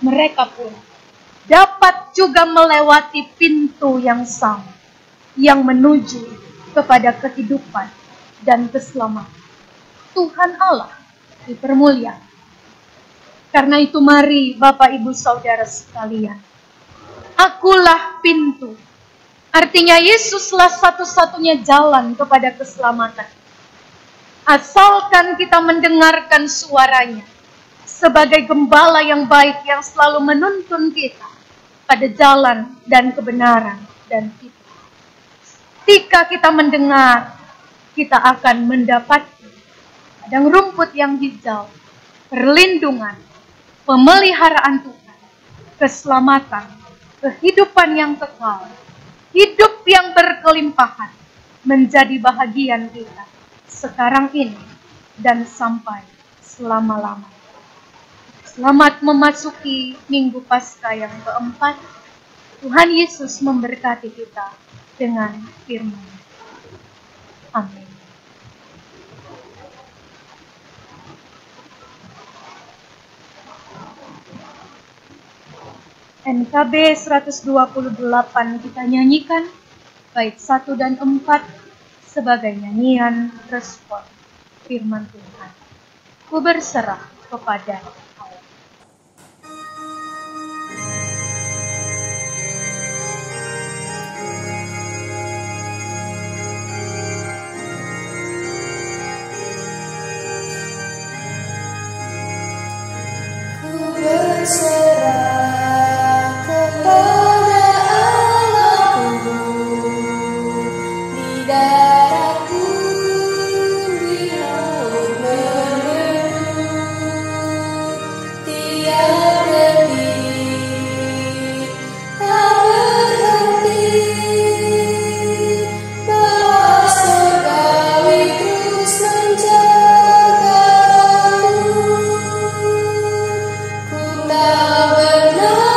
mereka pun dapat juga melewati pintu yang sama, yang menuju kepada kehidupan dan keselamatan. Tuhan Allah dipermuliakan. Karena itu mari Bapak Ibu Saudara sekalian, akulah pintu. Artinya Yesuslah satu-satunya jalan kepada keselamatan. Asalkan kita mendengarkan suaranya sebagai gembala yang baik yang selalu menuntun kita pada jalan dan kebenaran dan hidup. Ketika kita mendengar, kita akan mendapat padang rumput yang hijau, perlindungan, pemeliharaan Tuhan, keselamatan, kehidupan yang kekal, hidup yang berkelimpahan menjadi bahagian kita sekarang ini dan sampai selama-lamanya. Selamat memasuki Minggu Paskah yang keempat. Tuhan Yesus memberkati kita dengan firman-Nya. Amin. NKB 128 kita nyanyikan bait 1 dan 4 sebagai nyanyian respon firman Tuhan. Ku berserah kepada Allah. Ku berserah kepada Allahku di darat pun di laut berteduh, tiap detik tak berhenti, bahwa surgawi terus menjagaku. Ku tak benar,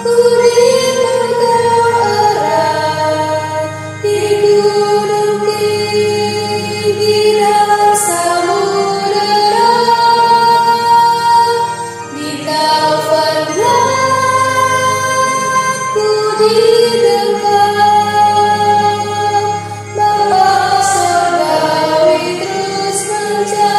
ku dipegang erat di gunung tinggi dalam samudera. Di Kalvarlah ku didekat, Bapa surgawi terus menjagaku.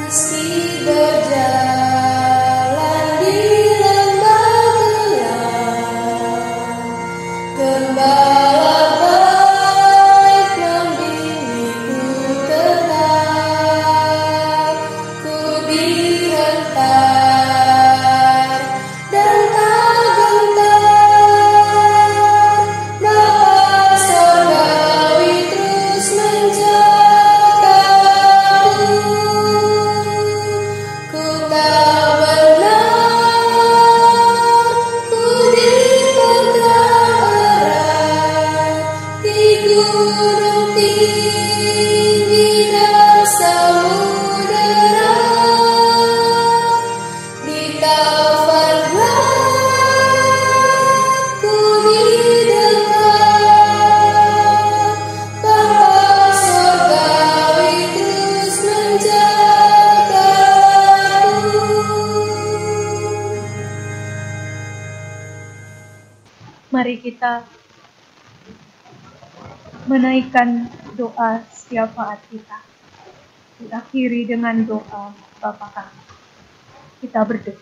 Meski berjalan di Mari kita menaikkan doa setiap saat kita. Diakhiri dengan doa Bapa kami. Kita berdoa.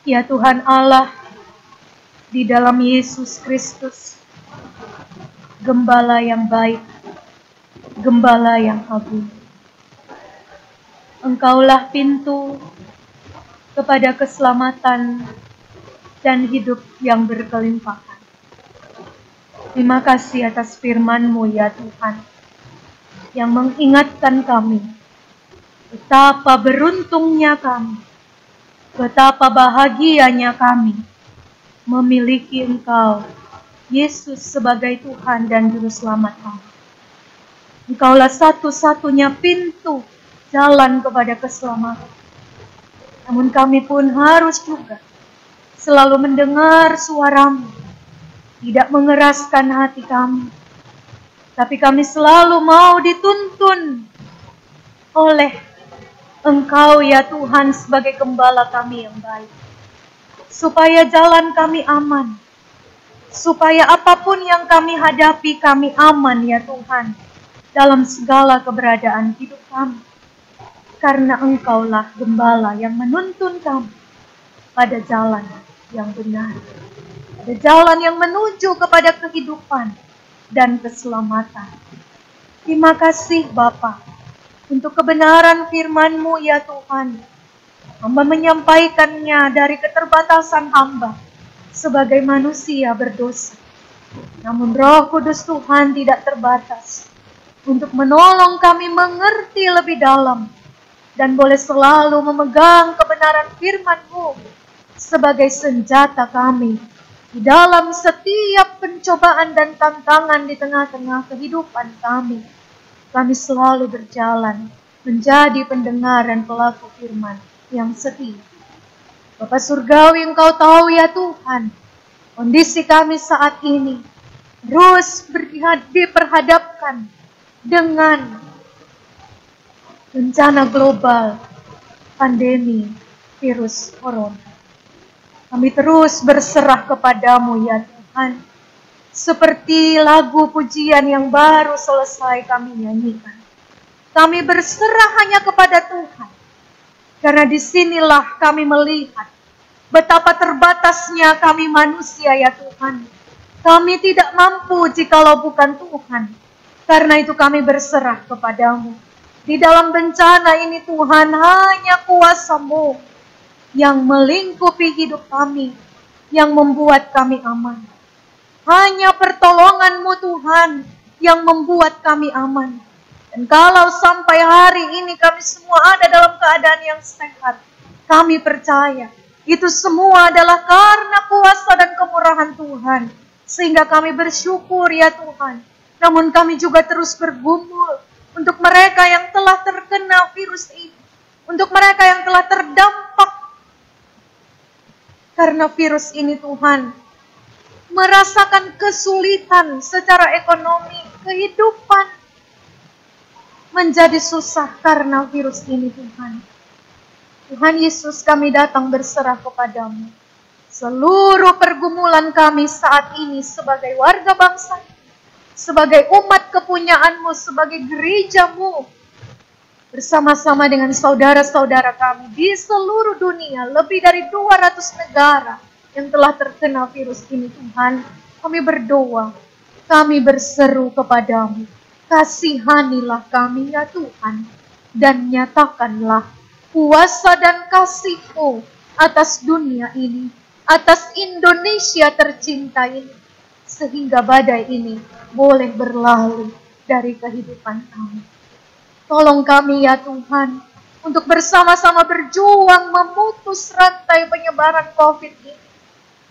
Ya Tuhan Allah, di dalam Yesus Kristus, Gembala yang baik, Gembala yang agung. Engkaulah pintu kepada keselamatan dan hidup yang berkelimpahan. Terima kasih atas firman-Mu ya Tuhan, yang mengingatkan kami betapa beruntungnya kami, betapa bahagianya kami memiliki Engkau, Yesus sebagai Tuhan dan Juru Selamat kami. Engkaulah satu-satunya pintu jalan kepada keselamatan. Namun kami pun harus juga selalu mendengar suara-Mu, tidak mengeraskan hati kami, tapi kami selalu mau dituntun oleh Engkau ya Tuhan sebagai Gembala kami yang baik, supaya jalan kami aman, supaya apapun yang kami hadapi kami aman ya Tuhan, dalam segala keberadaan hidup kami. Karena Engkaulah Gembala yang menuntun kami pada jalan yang benar, pada jalan yang menuju kepada kehidupan dan keselamatan. Terima kasih Bapa untuk kebenaran firman-Mu ya Tuhan. Hamba menyampaikannya dari keterbatasan hamba sebagai manusia berdosa. Namun Roh Kudus Tuhan tidak terbatas untuk menolong kami mengerti lebih dalam dan boleh selalu memegang kebenaran firman-Mu sebagai senjata kami di dalam setiap pencobaan dan tantangan di tengah-tengah kehidupan kami. Kami selalu berjalan menjadi pendengar dan pelaku firman yang setia. Bapa Surgawi, Engkau tahu ya Tuhan, kondisi kami saat ini terus diperhadapkan dengan bencana global, pandemi virus corona. Kami terus berserah kepadamu ya Tuhan, seperti lagu pujian yang baru selesai kami nyanyikan. Kami berserah hanya kepada Tuhan, karena disinilah kami melihat betapa terbatasnya kami manusia ya Tuhan. Kami tidak mampu jikalau bukan Tuhan, karena itu kami berserah kepadamu. Di dalam bencana ini Tuhan, hanya kuasa-Mu yang melingkupi hidup kami, yang membuat kami aman. Hanya pertolongan-Mu Tuhan yang membuat kami aman. Dan kalau sampai hari ini kami semua ada dalam keadaan yang sehat, kami percaya itu semua adalah karena kuasa dan kemurahan Tuhan. Sehingga kami bersyukur ya Tuhan. Namun kami juga terus bergumul untuk mereka yang telah terkena virus ini, untuk mereka yang telah terdampak karena virus ini Tuhan, merasakan kesulitan secara ekonomi, kehidupan menjadi susah karena virus ini Tuhan. Tuhan Yesus, kami datang berserah kepadamu. Seluruh pergumulan kami saat ini sebagai warga bangsa, sebagai umat kepunyaan-Mu, sebagai gereja-Mu, bersama-sama dengan saudara-saudara kami di seluruh dunia, lebih dari 200 negara yang telah terkena virus ini Tuhan. Kami berdoa, kami berseru kepadamu, kasihanilah kami ya Tuhan, dan nyatakanlah kuasa dan kasih-Mu atas dunia ini, atas Indonesia tercinta ini, sehingga badai ini boleh berlalu dari kehidupan kami. Tolong kami ya Tuhan, untuk bersama-sama berjuang memutus rantai penyebaran COVID ini,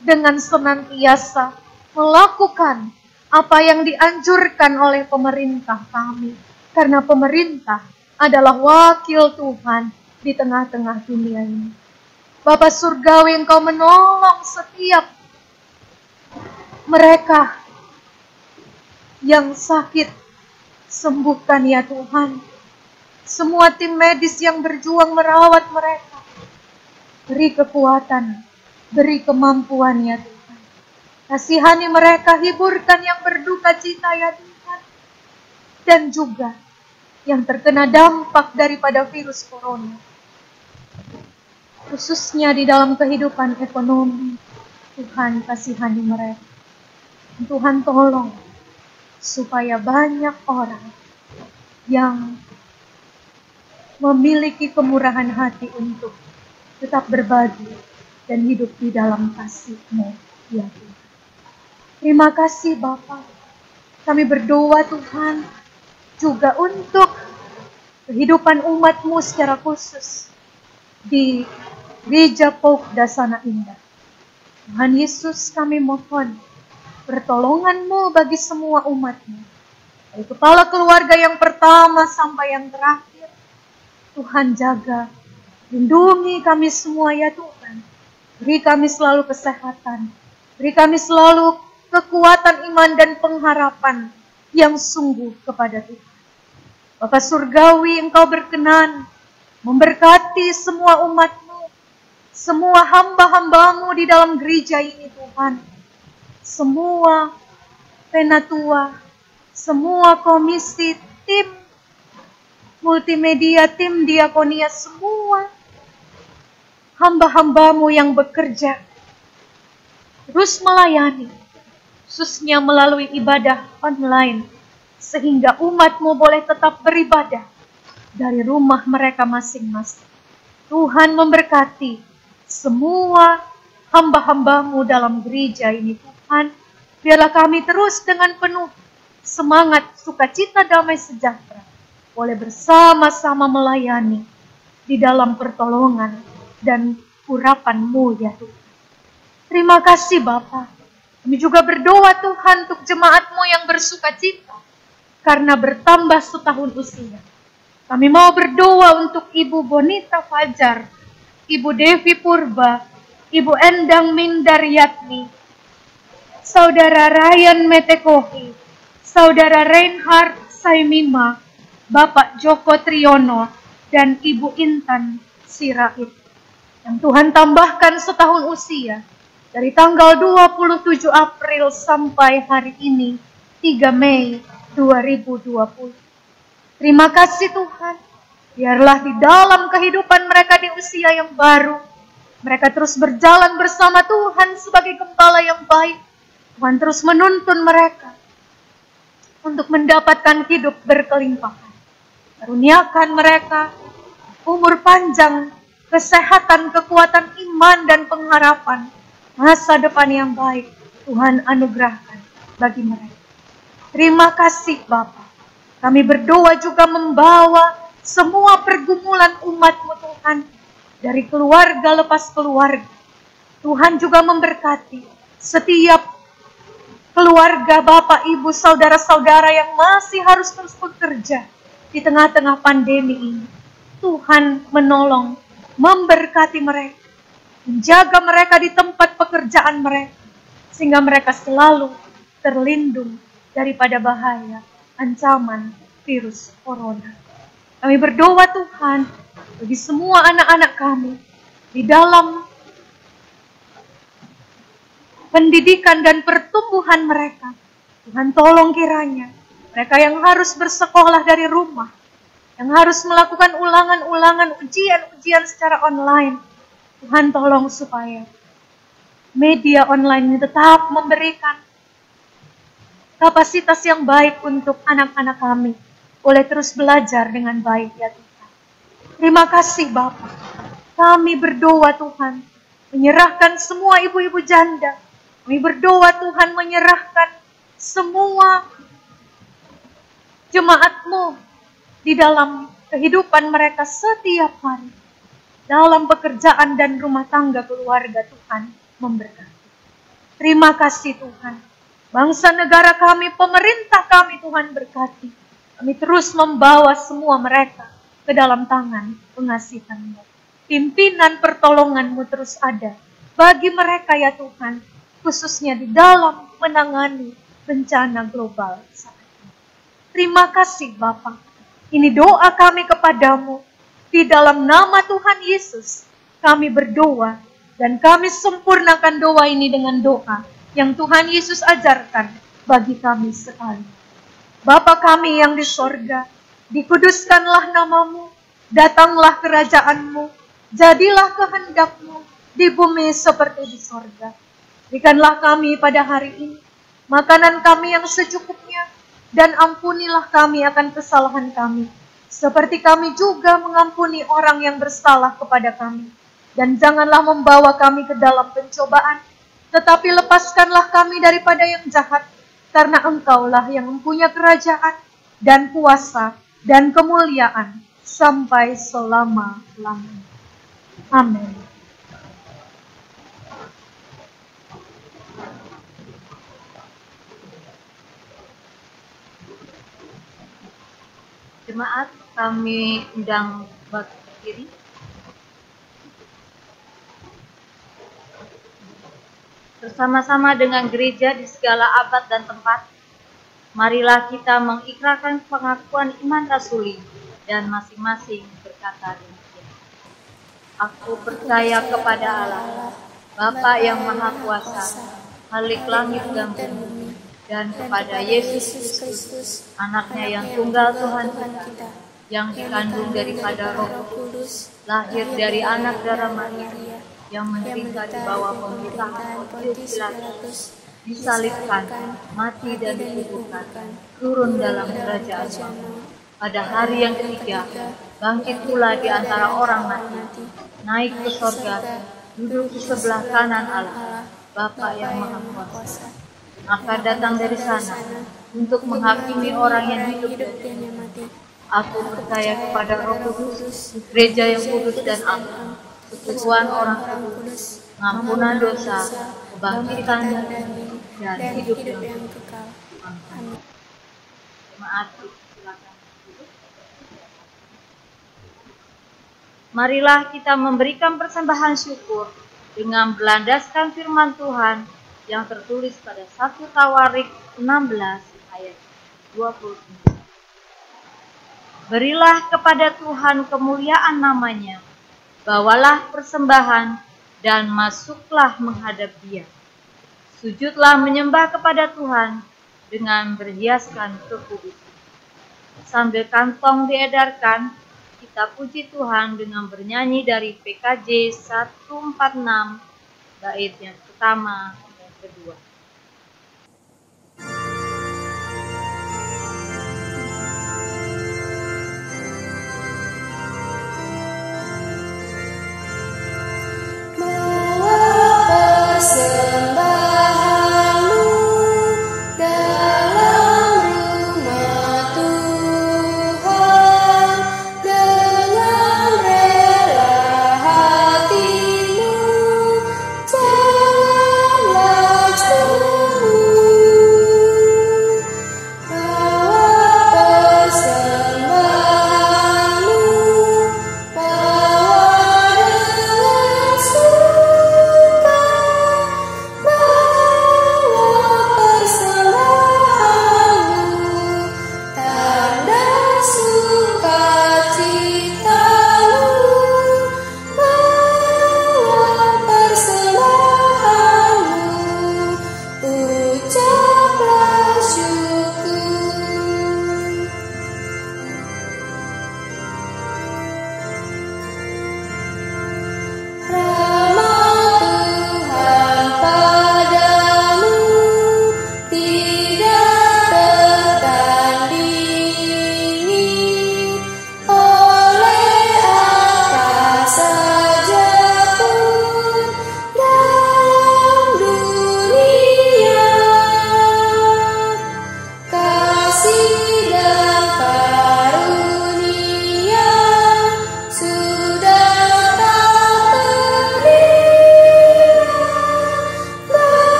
dengan senantiasa melakukan apa yang dianjurkan oleh pemerintah kami. Karena pemerintah adalah wakil Tuhan di tengah-tengah dunia ini. Bapa Surgawi, Engkau menolong setiap mereka yang sakit, sembuhkan ya Tuhan. Semua tim medis yang berjuang merawat mereka, Beri kekuatan, beri kemampuan ya Tuhan. Kasihani mereka, hiburkan yang berduka cita ya Tuhan. Dan juga yang terkena dampak daripada virus corona. Khususnya di dalam kehidupan ekonomi. Tuhan kasihani mereka. Tuhan tolong supaya banyak orang yang memiliki kemurahan hati untuk tetap berbagi dan hidup di dalam kasih-Mu ya Tuhan. Terima kasih Bapa. Kami berdoa Tuhan juga untuk kehidupan umat-Mu secara khusus di Gereja Pokda Sana Indah. Tuhan Yesus, kami mohon pertolongan-Mu bagi semua umat-Mu. Dari kepala keluarga yang pertama sampai yang terakhir. Tuhan jaga, lindungi kami semua ya Tuhan. Beri kami selalu kesehatan. Beri kami selalu kekuatan iman dan pengharapan yang sungguh kepada Tuhan. Bapa Surgawi, Engkau berkenan memberkati semua umat-Mu, semua hamba-hamba-Mu di dalam gereja ini Tuhan. Semua penatua, semua komisi, tim multimedia, tim diakonia, semua hamba-hamba-Mu yang bekerja terus melayani, khususnya melalui ibadah online, sehingga umat-Mu boleh tetap beribadah dari rumah mereka masing-masing. Tuhan memberkati semua hamba-hamba-Mu dalam gereja ini Tuhan. Biarlah kami terus dengan penuh semangat, sukacita, damai sejahtera boleh bersama-sama melayani di dalam pertolongan dan urapan-Mu ya Tuhan. Terima kasih Bapa. Kami juga berdoa Tuhan untuk jemaat-Mu yang bersukacita karena bertambah setahun usia. Kami mau berdoa untuk Ibu Bonita Fajar, Ibu Devi Purba, Ibu Endang Mindaryatni, Saudara Ryan Metekohi, Saudara Reinhard Saimima, Bapak Joko Triyono, dan Ibu Intan Sirait. Yang Tuhan tambahkan setahun usia, dari tanggal 27 April sampai hari ini, 3 Mei 2020. Terima kasih Tuhan, biarlah di dalam kehidupan mereka di usia yang baru, mereka terus berjalan bersama Tuhan sebagai gembala yang baik. Tuhan terus menuntun mereka untuk mendapatkan hidup berkelimpahan. Karuniakan mereka umur panjang, kesehatan, kekuatan iman dan pengharapan, masa depan yang baik Tuhan anugerahkan bagi mereka. Terima kasih Bapa. Kami berdoa juga membawa semua pergumulan umat-Mu Tuhan, dari keluarga lepas keluarga. Tuhan juga memberkati setiap keluarga, Bapak, Ibu, saudara-saudara yang masih harus terus bekerja di tengah-tengah pandemi ini. Tuhan menolong, memberkati mereka, menjaga mereka di tempat pekerjaan mereka, sehingga mereka selalu terlindung daripada bahaya, ancaman virus corona. Kami berdoa Tuhan, bagi semua anak-anak kami, di dalam pendidikan dan pertumbuhan mereka, Tuhan tolong kiranya, mereka yang harus bersekolah dari rumah, yang harus melakukan ulangan-ulangan ujian-ujian secara online, Tuhan tolong supaya media online ini tetap memberikan kapasitas yang baik untuk anak-anak kami, boleh terus belajar dengan baik ya Tuhan. Terima kasih Bapak. Kami berdoa Tuhan, menyerahkan semua ibu-ibu janda. Kami berdoa Tuhan menyerahkan semua jemaat-Mu di dalam kehidupan mereka setiap hari. Dalam pekerjaan dan rumah tangga keluarga Tuhan memberkati. Terima kasih Tuhan. Bangsa negara kami, pemerintah kami Tuhan berkati. Kami terus membawa semua mereka ke dalam tangan pengasihan-Mu. Pimpinan pertolongan-Mu terus ada bagi mereka ya Tuhan, khususnya di dalam menangani bencana global saat ini. Terima kasih Bapa. Ini doa kami kepadamu di dalam nama Tuhan Yesus kami berdoa dan kami sempurnakan doa ini dengan doa yang Tuhan Yesus ajarkan bagi kami sekali. Bapa kami yang di sorga, dikuduskanlah namamu, datanglah kerajaanmu, jadilah kehendakmu di bumi seperti di sorga. Berikanlah kami pada hari ini makanan kami yang secukupnya, dan ampunilah kami akan kesalahan kami, seperti kami juga mengampuni orang yang bersalah kepada kami. Dan janganlah membawa kami ke dalam pencobaan, tetapi lepaskanlah kami daripada yang jahat, karena Engkaulah yang mempunyai kerajaan dan kuasa dan kemuliaan sampai selama-lamanya. Amin. Jemaat, kami undang berdiri. Bersama-sama dengan gereja di segala abad dan tempat, marilah kita mengikrarkan pengakuan iman rasuli dan masing-masing berkata demikian. Aku percaya kepada Allah, Bapa yang Maha Kuasa, Khalik langit dan bumi, dan kepada Yesus Kristus, anaknya yang tunggal Tuhan kita, yang dikandung daripada Roh Kudus, lahir dari anak darah Maria, yang menderita di bawah pemerintahan Pontius Pilatus, disalibkan, mati dan dikuburkan, turun dalam kerajaan. Pada hari yang ketiga, bangkit pula di antara orang mati, naik ke sorga, duduk di sebelah kanan Allah, Bapa yang Maha Kuasa, akan datang dari sana untuk menghakimi orang yang hidup dan yang mati. Aku percaya kepada Roh Kudus, gereja yang kudus dan aman, persekutuan orang kudus, pengampunan dosa, kebangkitan dan hidup yang kekal. Amin. Jemaat, silakan. Marilah kita memberikan persembahan syukur dengan berlandaskan firman Tuhan yang tertulis pada 1 Tawarik 16 ayat 29. Berilah kepada Tuhan kemuliaan namanya, bawalah persembahan dan masuklah menghadap Dia. Sujudlah menyembah kepada Tuhan dengan berhiaskan kekudusan. Sambil kantong diedarkan, kita puji Tuhan dengan bernyanyi dari PKJ 146 bait yang pertama dan kedua. Persembahanmu dalam rumah Tuhan, dengan rela hatimu, janganlah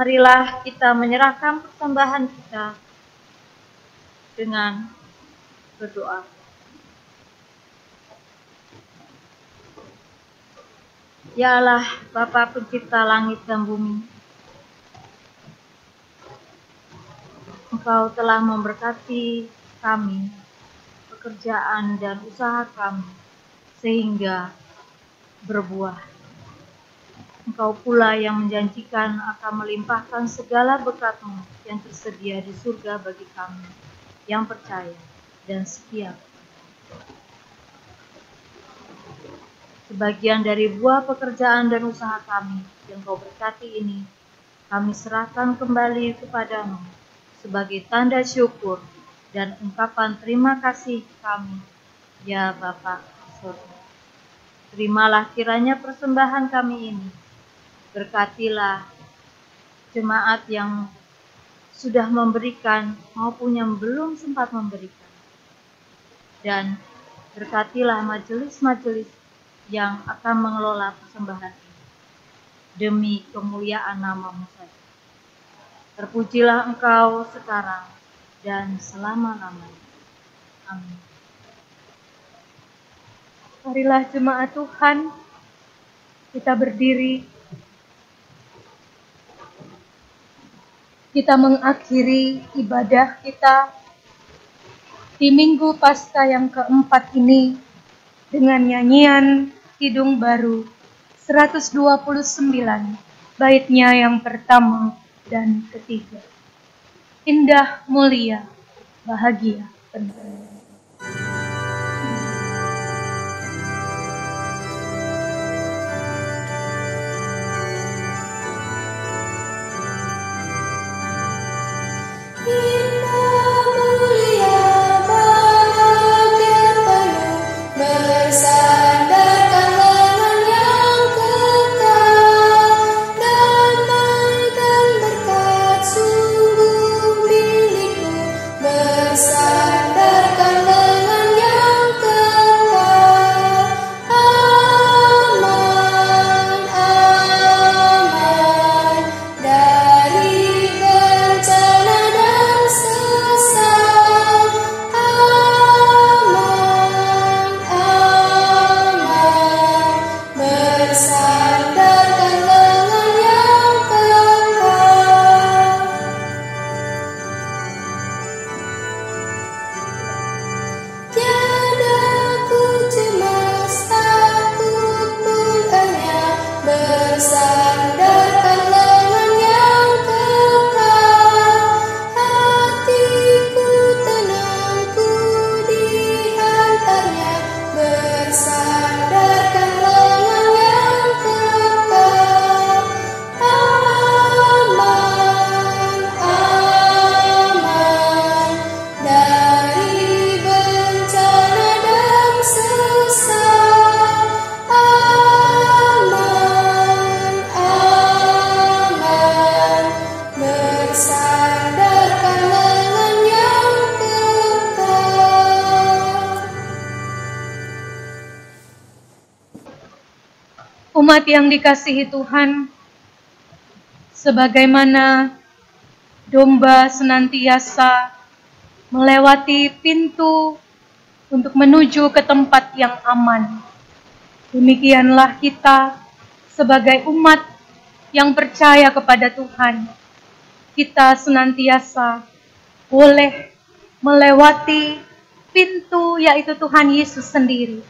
Marilah kita menyerahkan persembahan kita dengan berdoa. Ya Allah, Bapa Pencipta langit dan bumi, Engkau telah memberkati kami, pekerjaan dan usaha kami, sehingga berbuah. Engkau pula yang menjanjikan akan melimpahkan segala berkat-Mu yang tersedia di surga bagi kami, yang percaya dan setia. Sebagian dari buah pekerjaan dan usaha kami yang Kau berkati ini, kami serahkan kembali kepadamu sebagai tanda syukur dan ungkapan terima kasih kami, ya Bapa Surga. Terimalah kiranya persembahan kami ini, berkatilah jemaat yang sudah memberikan maupun yang belum sempat memberikan, dan berkatilah majelis-majelis yang akan mengelola persembahan ini, demi kemuliaan nama-Mu saja. Terpujilah Engkau sekarang dan selama-lamanya. Amin. Marilah jemaat Tuhan, kita berdiri. Kita mengakhiri ibadah kita di Minggu Paskah yang keempat ini dengan nyanyian Kidung Baru 129, baitnya yang pertama dan ketiga. Indah, mulia, bahagia penuh. Umat yang dikasihi Tuhan, sebagaimana domba senantiasa melewati pintu untuk menuju ke tempat yang aman, demikianlah kita sebagai umat yang percaya kepada Tuhan, kita senantiasa boleh melewati pintu, yaitu Tuhan Yesus sendiri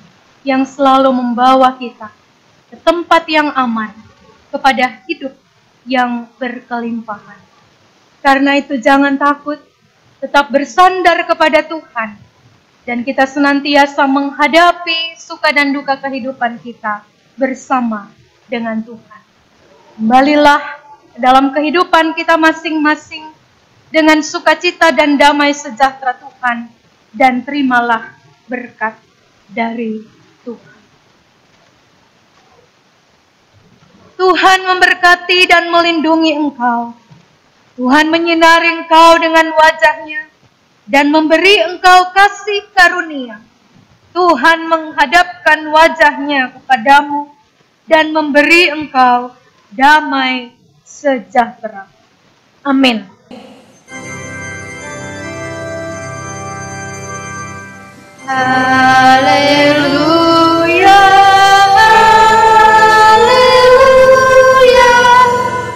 yang selalu membawa kita ke tempat yang aman, kepada hidup yang berkelimpahan. Karena itu jangan takut, tetap bersandar kepada Tuhan, dan kita senantiasa menghadapi suka dan duka kehidupan kita bersama dengan Tuhan. Kembalilah dalam kehidupan kita masing-masing dengan sukacita dan damai sejahtera Tuhan, dan terimalah berkat dari Tuhan. Tuhan memberkati dan melindungi engkau. Tuhan menyinari engkau dengan wajah-Nya dan memberi engkau kasih karunia. Tuhan menghadapkan wajah-Nya kepadamu dan memberi engkau damai sejahtera. Amin. Haleluya, haleluya,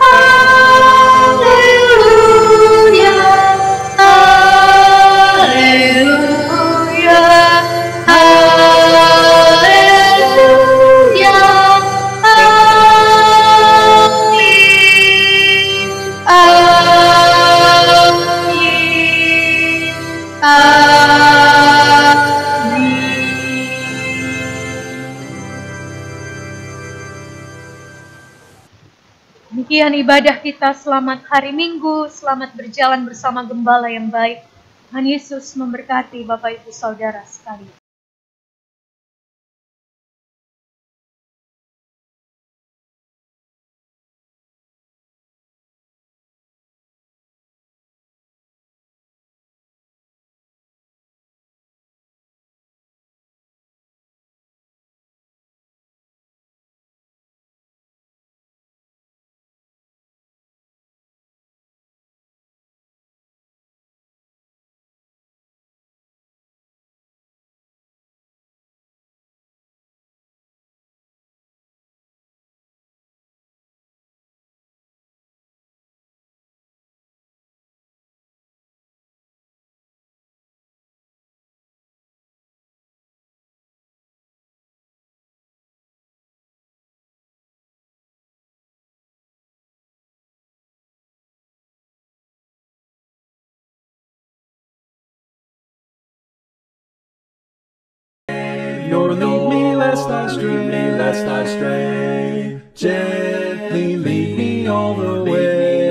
haleluya, haleluya, haleluya, amin, amin. Demikian ibadah kita. Selamat hari Minggu, selamat berjalan bersama gembala yang baik. Tuhan Yesus memberkati Bapak Ibu Saudara sekalian. Savior, lead me lest I stray, gently lead me all the way.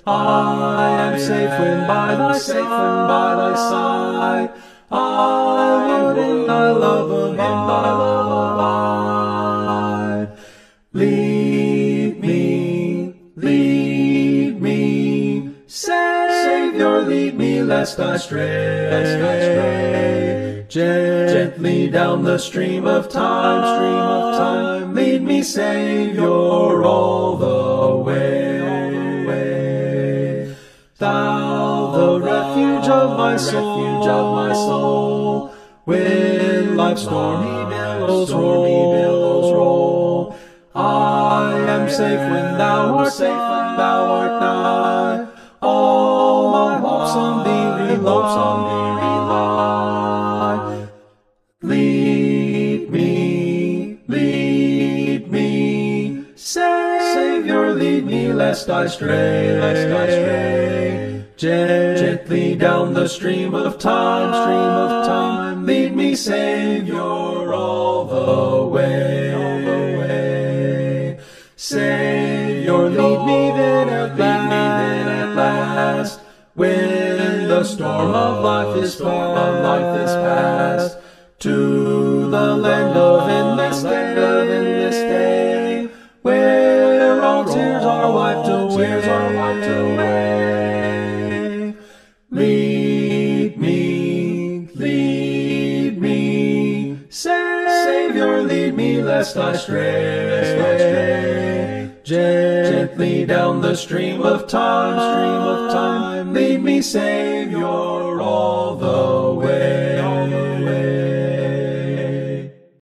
I am safe when by thy side, I would in thy love abide. Lead me, Savior, lead me lest I stray, gently down the stream of time, lead me, Savior, all the way. Thou, the refuge of my soul, when life's stormy billows roll, I am safe when thou art nigh. All my hopes on thee rely. Lead me, Savior, lead me lest I stray, gently down the stream of time, lead me, Savior, all the way. Savior, lead me then at last, when the storm of life is past, to the land of endless day, where all tears are wiped away. Lead me, Savior, lead me lest I stray, gently down the stream of time, lead me, Savior.